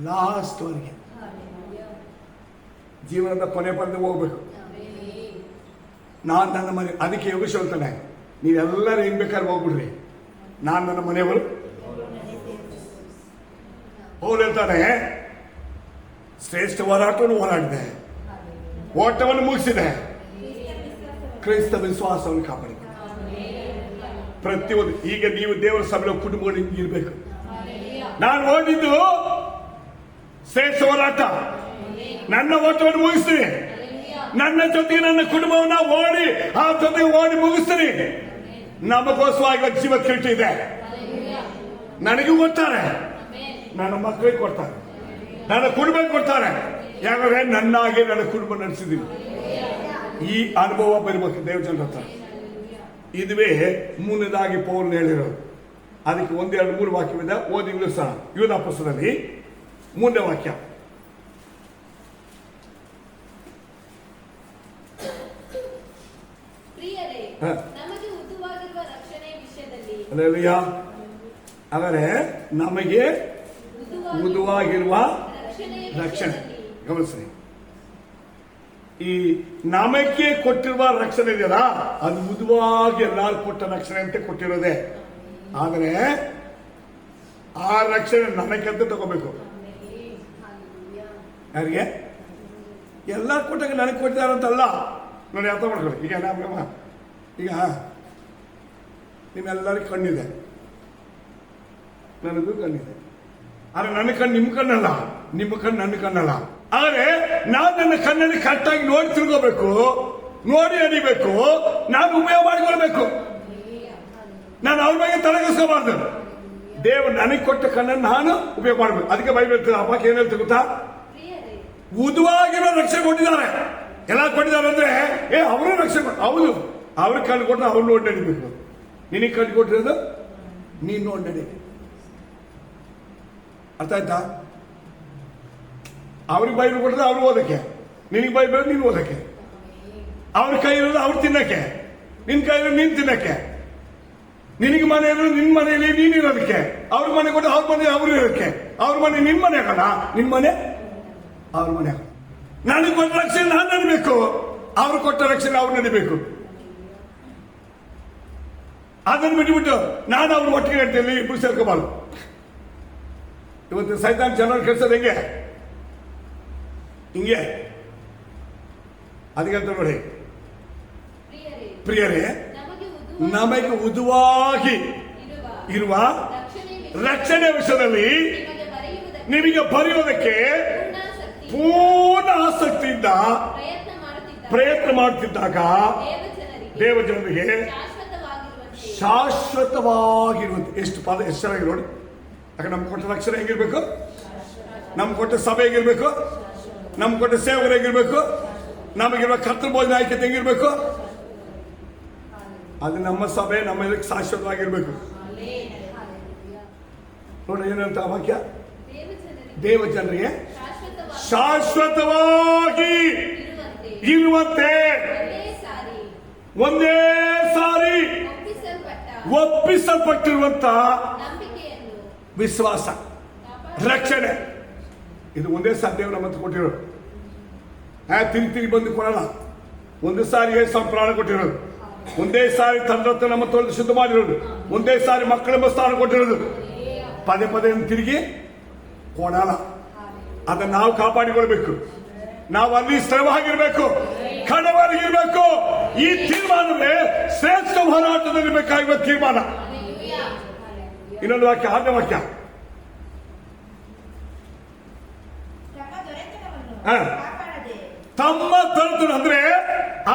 ಲಾಸ್ಟ್ ವರೆಗೆ, ಜೀವನದ ಕೊನೆ ಪಡೆದು ಹೋಗ್ಬೇಕು. ನಾನು ನನ್ನ ಮನೆ, ಅದಕ್ಕೆ ಯೋಗೇಶ್ ಹೇಳ್ತಾನೆ, ನೀವೆಲ್ಲರೂ ಏನ್ ಬೇಕಾದ್ರೆ ಹೋಗ್ಬಿಡ್ರಿ, ನಾನು ನನ್ನ ಮನೆಯವರು. ಅವ್ರು ಹೇಳ್ತಾನೆ, ಶ್ರೇಷ್ಠ ಹೋರಾಟವನ್ನು ಹೋರಾಡಿದೆ, ಓಟವನ್ನು ಮುಗಿಸಿದೆ, ಕ್ರೈಸ್ತ ವಿಶ್ವಾಸವನ್ನು ಕಾಪಾಡಿದೆ. ಪ್ರತಿಯೊಂದು ಈಗ ನೀವು ದೇವರ ಸಭೆಯ ಕುಟುಂಬಗಳು ಇರಬೇಕು. ನಾನು ಓದಿದ್ದು ಶ್ರೇಷ್ಠ ಹೋರಾಟ, ನನ್ನ ಓಟವನ್ನು ಮುಗಿಸ್ತೀನಿ. ನನ್ನ ಜೊತೆಗೆ ನನ್ನ ಕುಟುಂಬವನ್ನ ಓಡಿ ಆ ಜೊತೆಗೆ ಓಡಿ ಮುಗಿಸ್ತೀನಿ. ನಮಗೋಸ್ಕರ ಜೀವ ಕಿರೀಟ ಇದೆ. ನನಗೂ ಕೊಡ್ತಾರೆ, ನನ್ನ ಮಕ್ಕಳಿಗೆ ಕೊಡ್ತಾರೆ, ನನ್ನ ಕುಟುಂಬಕ್ಕೆ ಕೊಡ್ತಾರೆ. ಯಾಕಂದ್ರೆ ನನ್ನಾಗೆ ನನ್ನ ಕುಟುಂಬ ನಡೆಸಿದ್ದೀನಿ. ಈ ಅನುಭವ ಬರಬೇಕು ದೇವಜನರ ಹತ್ರ. ಇದುವೇ 3ನೇದಾಗಿ ಪೌಲನು ಹೇಳಿರೋದು. ಅದಕ್ಕೆ 1, 2, 3 ವಾಕ್ಯವಿದೆ. ಓದಿ ನಿಲ್ಲಿಸೋಣ. ಯೂದ ಪುಸ್ತಕದಲ್ಲಿ 3ನೇ ವಾಕ್ಯ. ಅಲ್ಲೆಲೂಯ. ಆದರೆ ನಮಗೆ ಮೃದುವಾಗಿರುವ ರಕ್ಷಣೆ, ಗಮನಿಸಿ, ಈ ನಮಗೆ ಕೊಟ್ಟಿರುವ ರಕ್ಷಣೆ ಇದೆಯಲ್ಲ, ಅದು ಮೃದುವಾಗಿ ಎಲ್ಲರೂ ಕೊಟ್ಟ ರಕ್ಷಣೆ ಅಂತ ಕೊಟ್ಟಿರೋದೆ. ಆದರೆ ಆ ರಕ್ಷಣೆ ನನಗಂತ ತಗೋಬೇಕು. ಯಾರಿಗೆ? ಎಲ್ಲ ಕೊಟ್ಟಾಗ ನನಗೆ ಕೊಟ್ಟಿದ್ದಾರಂತಲ್ಲ. ನೋಡಿ, ಅರ್ಥ ಮಾಡ್ಕೊಳ್ಳಿ. ಈಗ ಈಗ ನಿಮ್ಮೆಲ್ಲರಿಗೂ ಕಣ್ಣಿದೆ, ನನಗೂ ಕಣ್ಣಿದೆ. ಆದ್ರೆ ನನ್ನ ಕಣ್ಣು ನಿಮ್ಮ ಕಣ್ಣಲ್ಲ, ನಿಮ್ಮ ಕಣ್ಣು ನನ್ನ ಕಣ್ಣಲ್ಲ. ಆದರೆ ನಾನು ನನ್ನ ಕಣ್ಣಲ್ಲಿ ಕರೆಕ್ಟಾಗಿ ನೋಡಿ ತಿಳ್ಕೋಬೇಕು, ನೋಡಿ ಅಡಿಬೇಕು, ನಾನು ಉಪಯೋಗ ಮಾಡಿಕೊಳ್ಬೇಕು. ನಾನು ಅವ್ರ ಬಗ್ಗೆ ತಲೆಗೆಸ್ಕೋಬಾರ್ದು. ದೇವರು ನನಗೆ ಕೊಟ್ಟ ಕಣ್ಣನ್ನು ನಾನು ಉಪಯೋಗ ಮಾಡಬೇಕು. ಅದಕ್ಕೆ ಬೈಬಲ್ ಹೇಳ್ತಾರೆ, ಅಪ್ಪ ಏನ್ ಹೇಳ್ತಾರೆ ಗೊತ್ತಾ? ಉದ್ವಾಗಿರೋ ರಕ್ಷಣೆ ಕೊಟ್ಟಿದ್ದಾರೆ. ಎಲ್ಲ ಕೊಟ್ಟಿದ್ದಾರೆ ಅಂದ್ರೆ ಅವರು ರಕ್ಷಣೆ ಹೌದು. ಅವ್ರಿಗೆ ಕಣ್ಣು ಕೊಟ್ಟರೆ ಅವ್ರು ನೋಡಿ ನಡಿಬೇಕು. ನಿನಗೆ ಕಣ್ಣು ಕೊಟ್ಟಿರೋದು ನೀನು ನೋಡಿ ನಡಿ. ಅರ್ಥ ಆಯ್ತಾ? ಅವ್ರಿಗೆ ಬೈಬಲ್ ಕೊಟ್ಟರೆ ಅವ್ರು ಓದಕ್ಕೆ, ನಿನಗೆ ಬೈಬಲ್ ನೀನು ಓದಕ್ಕೆ. ಅವ್ರ ಕೈ ಇರೋದು ಅವ್ರು ತಿನ್ನಕ್ಕೆ, ನಿನ್ ಕೈ ಇರೋದು ನೀನ್ ತಿನ್ನಕ್ಕೆ. ನಿನಗೆ ಮನೆ ಇರೋದು ನಿನ್ ಮನೆಯಲ್ಲಿ ನೀನ್ ಇರೋದಕ್ಕೆ, ಅವ್ರ ಮನೆ ಕೊಟ್ಟು ಅವ್ರ ಮನೆ ಅವ್ರು ಇರೋದಕ್ಕೆ. ಅವ್ರ ಮನೆ ನಿನ್ ಮನೆ ಆಗಲ್ಲ, ನಿನ್ ಮನೆ ಅವ್ರ ಮನೆ. ನನಗೆ ಕೊಟ್ಟ ರಕ್ಷಣೆ ನಾನು ನಡಿಬೇಕು, ಅವ್ರು ಕೊಟ್ಟ ರಕ್ಷಣೆ ಅವ್ರು ನಡಿಬೇಕು. ಅದನ್ನು ಬಿಟ್ಟುಬಿಟ್ಟು ನಾನು ಅವ್ರ ಒಟ್ಟಿಗೆ ಹೇಳ್ತೀನಿ ಇಬ್ರು ಸೇರ್ಕೋಬಾರ್ದು. ಇವತ್ತು ಸೈತಾನ್ ಜನರು ಕೆಲ್ಸದ ಹೆಂಗೆ ಹಿಂಗೆ. ಅದಕ್ಕೆ ನೋಡಿ, ಪ್ರಿಯರೇ, ನಮಗೆ ಉದುವಾಗಿ ಇರುವ ರಕ್ಷಣೆ ವಿಷಯದಲ್ಲಿ ನಿಮಗೆ ಬರೆಯುವುದಕ್ಕೆ ಪೂರ್ಣ ಆಸಕ್ತಿಯಿಂದ ಪ್ರಯತ್ನ ಮಾಡುತ್ತಿದ್ದಾಗ ದೇವಜನರಿಗೆ ಶಾಶ್ವತವಾಗಿರುವಂತೆ. ಎಷ್ಟು ಪದ, ಎಷ್ಟು ಚೆನ್ನಾಗಿ ನೋಡಿ. ಯಾಕೆ ನಮ್ಗೆ ಕೊಟ್ಟ ರಕ್ಷಣೆ ಹೆಂಗಿರ್ಬೇಕು? ನಮ್ಗೆ ಕೊಟ್ಟ ಸಭೆ ಹೇಗಿರ್ಬೇಕು? ನಮ್ಗೆ ಕೊಟ್ಟ ಸೇವಕರು ಹೇಗಿರ್ಬೇಕು? ನಮಗಿರುವ ಕರ್ತೃ ಭೋಜನ ಆಯ್ಕೆ ಹೆಂಗಿರ್ಬೇಕು? ಅದು ನಮ್ಮ ಸಭೆ ನಮ್ಮ ಇದಕ್ಕೆ ಶಾಶ್ವತವಾಗಿರ್ಬೇಕು. ನೋಡಿ ಏನಂತ ವಾಕ್ಯ? ದೇವಜನರಿಗೆ ಶಾಶ್ವತವಾಗಿ ಇರುವಂತೆ ಒಂದೇ ಸಾರಿ ಒಪ್ಪಿಸಲ್ಪಟ್ಟಿರುವಂತ ವಿಶ್ವಾಸ, ರಕ್ಷಣೆ, ಇದು ಒಂದೇ ಸಾರಿ ದೇವರು ನಮ್ಮಂತ ಕೊಟ್ಟಿರೋದು. ತಿರುಗಿ ಬಂದು ಕೊಡಲ್ಲ. ಒಂದು ಸಾರಿ ಪ್ರಾಣ ಕೊಟ್ಟಿರೋದು, ಒಂದೇ ಸಾರಿ ತಂದತ್ತ ನಮ್ಮ ತೊಳೆದು ಶುದ್ಧ ಮಾಡಿರೋದು, ಒಂದೇ ಸಾರಿ ಮಕ್ಕಳೆಂಬ ಸ್ಥಾನ ಕೊಟ್ಟಿರೋದು. ಪದೇ ಪದೇ ತಿರುಗಿ ಕೊಡಲ್ಲ. ಅದನ್ನು ನಾವು ಕಾಪಾಡಿಕೊಳ್ಬೇಕು. ನಾವು ಅಲ್ಲಿ ಸ್ಥಿರವಾಗಿರ್ಬೇಕು, ಕಣವಾಗಿರ್ಬೇಕು. ಈ ತೀರ್ಮಾನವೇ ಶ್ರೇಷ್ಠ ಹೋರಾಟದಲ್ಲಿ ಬೇಕಾಗಿರುವ ತೀರ್ಮಾನ. ಇನ್ನೊಂದು ವಾಕ್ಯ, 6ನೇ ವಾಕ್ಯ. ತಮ್ಮ ದೊರೆತನ ಅಂದ್ರೆ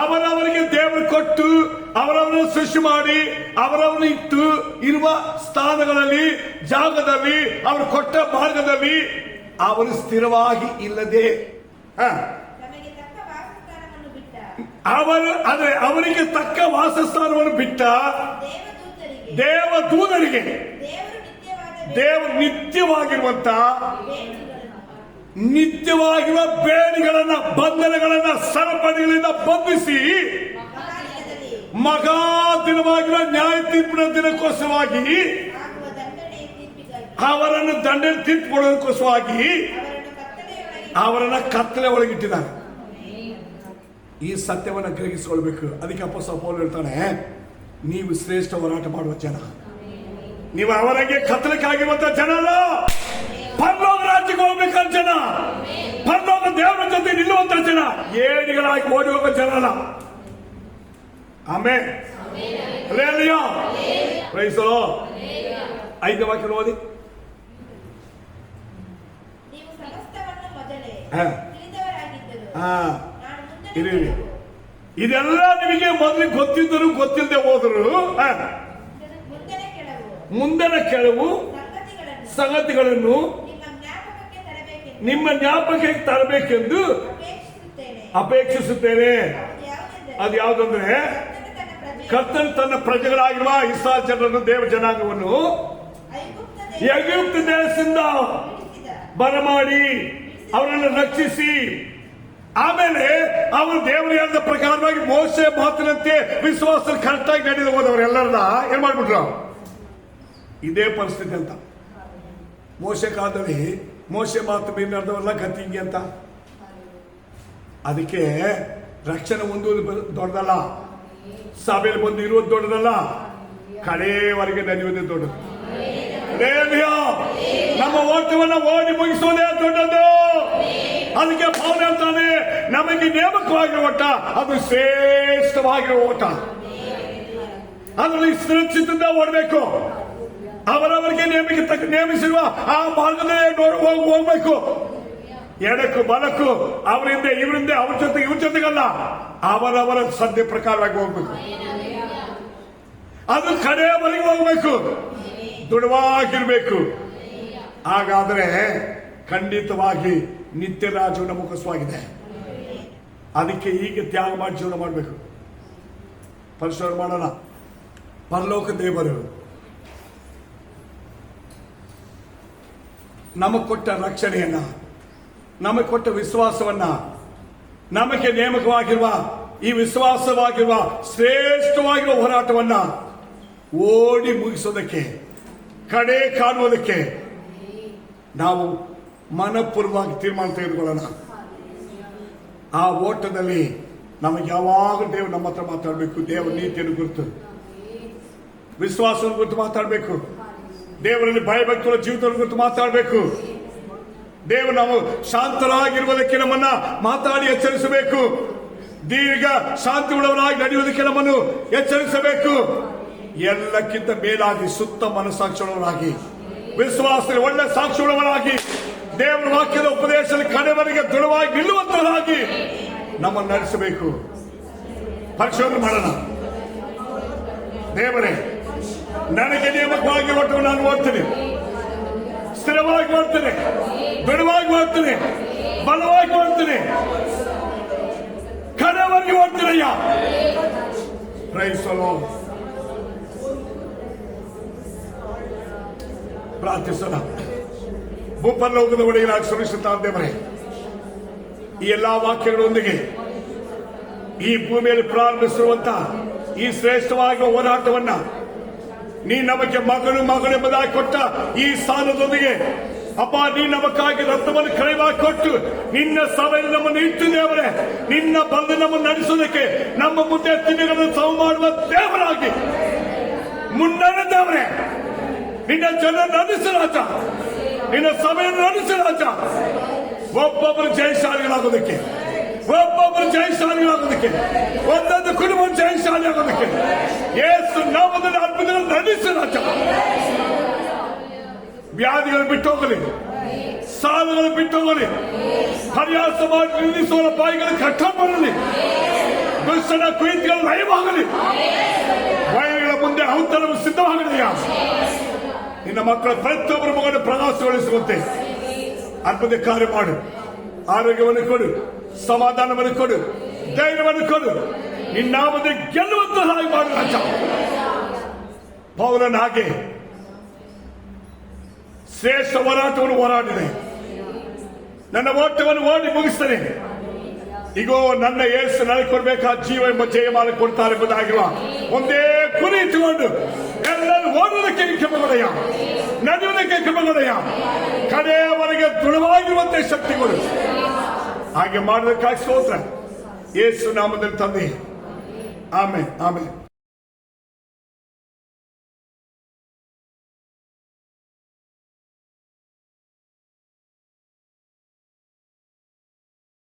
ಅವರವರಿಗೆ ದೇವರು ಕೊಟ್ಟು ಅವರವರನ್ನು ಸೃಷ್ಟಿ ಮಾಡಿ ಅವರವರನ್ನು ಇಟ್ಟು ಇರುವ ಸ್ಥಾನಗಳಲ್ಲಿ, ಜಾಗದಲ್ಲಿ, ಅವರು ಕೊಟ್ಟ ಮಾರ್ಗದಲ್ಲಿ ಅವರು ಸ್ಥಿರವಾಗಿ ಇಲ್ಲದೆ ಅವರಿಗೆ ತಕ್ಕ ವಾಸಸ್ಥಾನವನ್ನು ಬಿಟ್ಟ ದೇವದೂತರಿಗೆ ದೇವರು ನಿತ್ಯವಾಗಿರುವ ಬೇಡಿಗಳನ್ನ, ಬಂಧನಗಳನ್ನ, ಸರಪಳಿಗಳಿಂದ ಬಂಧಿಸಿ ಮಹಾದಿನವಾಗಿರುವ ನ್ಯಾಯ ತೀರ್ಪಿನ ದಿನಕ್ಕೋಸ್ಕರವಾಗಿ ಅವರನ್ನು ದಂಡನೆ ತೀರ್ಪು ಕೊಡೋದಕ್ಕೋಸ್ಕರವಾಗಿ ಅವರನ್ನ ಕತ್ತಲೆ ಒಳಗಿಟ್ಟಿದ್ದಾರೆ. ಈ ಸತ್ಯವನ್ನು ಗ್ರಹಿಸಿಕೊಳ್ಬೇಕು. ಅದಕ್ಕೆ ಅಪೊಸ್ತಲ ಪೌಲ ಹೇಳ್ತಾನೆ, ನೀವು ಶ್ರೇಷ್ಠ ಹೋರಾಟ ಮಾಡುವ ಜನ, ನೀವು ಅವರಿಗೆ ಕತ್ತಲೆಗಾಗಿರುವಂತ ಜನ ಅಲ್ಲ, ಪರಲೋಕ ರಾಜ್ಯಕ್ಕೆ ಹೋಗ್ಬೇಕಂತ ಜನ, ಪರಲೋಕ ದೇವರ ಜೊತೆ ನಿಲ್ಲುವಂತ ಜನ, ಏಡಿಗಳಾಗಿ ಓಡಿ ಹೋಗೋ ಜನ ಅಲ್ಲ. ಆಮೇಲೆ ಹಲ್ಲೆಲೂಯಾ, ಪ್ರೈಸ್ ದಿ ಲಾರ್ಡ್. 5ನೇ ವಾಕ್ಯ ಓದಿ. ಇದೆಲ್ಲ ನಿಮಗೆ ಮೊದಲು ಗೊತ್ತಿದ್ದರು ಗೊತ್ತಿಲ್ಲದೆ ಹೋದರು ಮುಂದಿನ ಕೆಲವು ಸಂಗತಿಗಳನ್ನು ನಿಮ್ಮ ಜ್ಞಾಪಕಕ್ಕೆ ತರಬೇಕೆಂದು ಅಪೇಕ್ಷಿಸುತ್ತೇನೆ. ಅದು ಯಾವುದಂದ್ರೆ, ಕರ್ತನು ತನ್ನ ಪ್ರಜೆಗಳಾಗಿರುವ ಇಸ್ರಾಯೇಲ್ ಜನರನ್ನು, ದೇವ ಜನಾಂಗವನ್ನು ಐಗುಪ್ತ ದೇಶದಿಂದ ಬರಮಾಡಿ ಅವರನ್ನು ರಕ್ಷಿಸಿ, ಆಮೇಲೆ ಅವರು ದೇವರು ಹೇಳಿದ ಪ್ರಕಾರವಾಗಿ ಮೋಶೆ ಮಾತಿನಂತೆ ವಿಶ್ವಾಸ ಕರೆಕ್ಟಾಗಿ ನಡೆದು ಹೋದವರೆಲ್ಲರನ್ನ ಏನ್ ಮಾಡ್ಬಿಟ್ರು? ಇದೇ ಪರಿಸ್ಥಿತಿ ಅಂತ. ಮೋಶೆ ಕಾಲದಲ್ಲಿ ಮೋಶೆ ಮಾತು ಮೀರಿ ನಡೆದವಲ್ಲ ಗತಿ ಹಿಂಗೆ ಅಂತ. ಅದಕ್ಕೆ ರಕ್ಷಣೆ ಹೊಂದುವುದು ದೊಡ್ಡದಲ್ಲ, ಸಭೆಯಲ್ಲಿ ಬಂದು ಇರುವುದು ದೊಡ್ಡದಲ್ಲ, ಕಡೆಯವರೆಗೆ ನಡೆಯುವುದೇ ದೊಡ್ಡದು. ನಮ್ಮ ಓಟವನ್ನು ಓಡಿ ಮುಗಿಸೋದೇ ದೊಡ್ಡದು. ಅದಕ್ಕೆ ಪೌಲ ಹೇಳ್ತಾನೆ, ನಮಗೆ ನೇಮಕವಾಗಿರುವ ಓಟ ಅದು ಶ್ರೇಷ್ಠವಾಗಿರುವ ಓಟ. ಅದರಲ್ಲಿ ಸುರಕ್ಷಿತದಿಂದ ಓಡಬೇಕು. ಅವರವರಿಗೆ ನೇಮಿಸಿರುವ ಆ ಮಾರ್ಗದಲ್ಲಿ ಹೋಗ್ಬೇಕು. ಎಡಕ್ಕೂ ಬಲಕ್ಕೂ, ಅವರಿಂದ ಇವರಿಂದ, ಅವ್ರ ಜೊತೆಗೆ ಇವ್ರ ಜೊತೆಗಲ್ಲ, ಅವರವರ ಸದ್ಯ ಪ್ರಕಾರವಾಗಿ ಹೋಗ್ಬೇಕು. ಅದು ಕಡೆಯವರೆಗೆ ಹೋಗ್ಬೇಕು, ದೃಢವಾಗಿರ್ಬೇಕು. ಹಾಗಾದ್ರೆ ಖಂಡಿತವಾಗಿ ನಿತ್ಯ ರಾಜ್ಯವು ನಮಗೋಸ್ವಾಗಿದೆ. ಅದಕ್ಕೆ ಈಗ ತ್ಯಾಗ ಮಾಡಿ ಜೀವನ ಮಾಡಬೇಕು. ಪರಿಶ್ರಮ ಮಾಡೋಣ. ಪರಲೋಕ ದೇವರು ನಮಗೆ ಕೊಟ್ಟ ರಕ್ಷಣೆಯನ್ನ, ನಮಗೆ ಕೊಟ್ಟ ವಿಶ್ವಾಸವನ್ನ, ನಮಗೆ ನೇಮಕವಾಗಿರುವ ಈ ವಿಶ್ವಾಸವಾಗಿರುವ ಶ್ರೇಷ್ಠವಾಗಿರುವ ಹೋರಾಟವನ್ನ ಓಡಿ ಮುಗಿಸೋದಕ್ಕೆ, ಕಡೆ ಕಾಣುವುದಕ್ಕೆ ನಾವು ಮನಪೂರ್ವವಾಗಿ ತೀರ್ಮಾನ ತೆಗೆದುಕೊಳ್ಳೋಣ. ಆ ಓಟದಲ್ಲಿ ನಮಗೆ ಯಾವಾಗಲೂ ದೇವರು ನಮ್ಮ ಹತ್ರ ಮಾತಾಡಬೇಕು. ದೇವರ ನೀತಿಯನ್ನು ಕುರಿತು, ವಿಶ್ವಾಸವನ್ನು ಕುರಿತು ಮಾತಾಡಬೇಕು. ದೇವರಲ್ಲಿ ಭಯಭಕ್ತಿಯ ಜೀವಿತವನ್ನು ಕುರಿತು ಮಾತಾಡಬೇಕು. ದೇವರು ನಾವು ಶಾಂತರಾಗಿರುವುದಕ್ಕೆ ನಮ್ಮನ್ನ ಮಾತಾಡಿ ಎಚ್ಚರಿಸಬೇಕು. ದೀರ್ಘ ಶಾಂತಿ ಉಳ್ಳವರಾಗಿ ನಡೆಯುವುದಕ್ಕೆ ನಮ್ಮನ್ನು ಎಚ್ಚರಿಸಬೇಕು. ಎಲ್ಲಕ್ಕಿಂತ ಮೇಲಾಗಿ ಸುತ್ತ ಮನಸ್ಸಾಕ್ಷಿಗಳವರಾಗಿ, ವಿಶ್ವಾಸದಲ್ಲಿ ಒಳ್ಳೆ ಸಾಕ್ಷಿಗಳವರಾಗಿ, ದೇವರ ವಾಕ್ಯದ ಉಪದೇಶದಲ್ಲಿ ಕಡೆವರೆಗೆ ದೃಢವಾಗಿ ನಿಲ್ಲುವಂತರಾಗಿ ನಮ್ಮನ್ನು ನಡೆಸಬೇಕು. ಪರಿಶೋಧನೆ ಮಾಡೋಣ. ದೇವರೇ, ನನಗೆ ನೇಮಕವಾಗಿ ಓಟವನ್ನು ನಾನು ಓಡ್ತೇನೆ, ಸ್ಥಿರವಾಗಿ ಮಾಡ್ತೇನೆ, ದೃಢವಾಗಿ ಮಾಡ್ತೇನೆ, ಬಲವಾಗಿ ಮಾಡ್ತೇನೆ, ಕಡೆವರೆಗೆ ಓಡ್ತೇನೆಯ್ಯ. Praise the Lord. ಪ್ರಾರ್ಥಿಸೋಣ. ಭೂಪರಲೋಕದ ಒಡೆಯನಾದ ಸುರಕ್ಷಿತ ದೇವರೇ, ಈ ಎಲ್ಲಾ ವಾಕ್ಯಗಳೊಂದಿಗೆ ಈ ಭೂಮಿಯಲ್ಲಿ ಪ್ರಾರಂಭಿಸಿರುವಂತಹ ಈ ಶ್ರೇಷ್ಠವಾದ ಹೋರಾಟವನ್ನ ನೀ ನಮಗೆ ಮಗಳೆಂಬುದಾಗಿ ಕೊಟ್ಟ ಈ ಸ್ಥಾನದೊಂದಿಗೆ ಅಪ್ಪ, ನೀ ನಮಗಾಗಿ ರಕ್ತವನ್ನು ಕರೆವಾಗಿ ಕೊಟ್ಟು ನಿನ್ನ ಸಭೆಯಲ್ಲಿ ನಮ್ಮನ್ನು ಇಟ್ಟು ದೇವರೇ, ನಿನ್ನ ಬಂದು ನಮ್ಮನ್ನು ನಡೆಸೋದಕ್ಕೆ ನಮ್ಮ ಮುಂದೆ ದಿನಗಳನ್ನು ಸಮ ಮಾಡುವ ದೇವರಾಗಿ ಮುನ್ನಡೆ ದೇವರೇ, ನಿನ್ನ ಜನ ನಡೆಸು ರಾಜ, ನಿನ್ನ ಸಭೆಯನ್ನು ನಡೆಸು ರಾಜ. ಒಬ್ಬೊಬ್ಬರು ಜಯಶಾಲಿಗಳಾಗೋದಕ್ಕೆ, ಒಬ್ಬೊಬ್ಬರು ಜಯಶಾಲಿಗಳಾಗೋದಕ್ಕೆ, ಒಂದೊಂದು ಕುಟುಂಬ ಜಯಶಾಲಿ ಆಗೋದಕ್ಕೆ ಯೇಸು ನಾಮದಲ್ಲಿ ಅದ್ಭುತಗಳನ್ನು ನಡೆಸು ರಾಜ. ವ್ಯಾಧಿಗಳು ಬಿಟ್ಟು ಹೋಗಲಿ, ಸಾಲಗಳು ಬಿಟ್ಟು ಹೋಗಲಿ, ಹರಿಯಾಸ ಮಾಡಿ ನಿಲ್ಲಿಸುವ ಬಾಯಿಗಳು ಕಟ್ಟ ಮಾಡಲಿ, ದುಷ್ಟನ ಕುಯಿತುಗಳು ಲಯವಾಗಲಿ, ವೈರಿಗಳ ಮುಂದೆ ಔತಣವು ಸಿದ್ಧವಾಗಲಿಲ್ಲ. ನಿನ್ನ ಮಕ್ಕಳ ಪ್ರತಿಯೊಬ್ಬರ ಮಗನ ಪ್ರವಾಸಗೊಳಿಸುವಂತೆ ಅದ್ಭುತ ಕಾರ್ಯ ಮಾಡು. ಆರೋಗ್ಯವನ್ನು ಕೊಡು, ಸಮಾಧಾನವನ್ನು ಕೊಡು, ಧೈರ್ಯವನ್ನು ಕೊಡು. ನಿನ್ನ ನಾಮದಲ್ಲಿ ಗೆಲ್ಲುವಂತಹ ಹಾಗೆ ಮಾಡು ರಾಜ. ಪೌಲನ ಹಾಗೆ ಶ್ರೇಷ್ಠ ಹೋರಾಟವನ್ನು ಹೋರಾಡಿದೆ, ನನ್ನ ಓಟವನ್ನು ಓಡಿ ಮುಗಿಸ್ತೇನೆ. ಈಗೋ ನನ್ನ ಯೇಸು ನನಗೆ ಕೊಡಬೇಕಾದ ಜೀವ ಎಂಬ ಜಯಮಾಲ ಕೊಡ್ತಾರೆ ಎಂಬುದಾಗಿರುವ ಒಂದೇ ಗುರಿ ಇಟ್ಟುಕೊಂಡು ಎಲ್ಲರೂ ಓದುವುದಕ್ಕೆ ಕೃಪೆಗೊಡೆಯ, ನಡೆಯುವುದಕ್ಕೆ ಕೃಪೆಗೊಡೆಯ, ಕಡೆಯವರೆಗೆ ದೃಢವಾಗಿರುವಂತೆ ಶಕ್ತಿಗಳು. ಹಾಗೆ ಮಾಡೋದಕ್ಕಾಗಿ ಸ್ತೋತ್ರ. ಯೇಸು ನಾಮದಲ್ಲಿ ತಂದೆ. Amen, amen.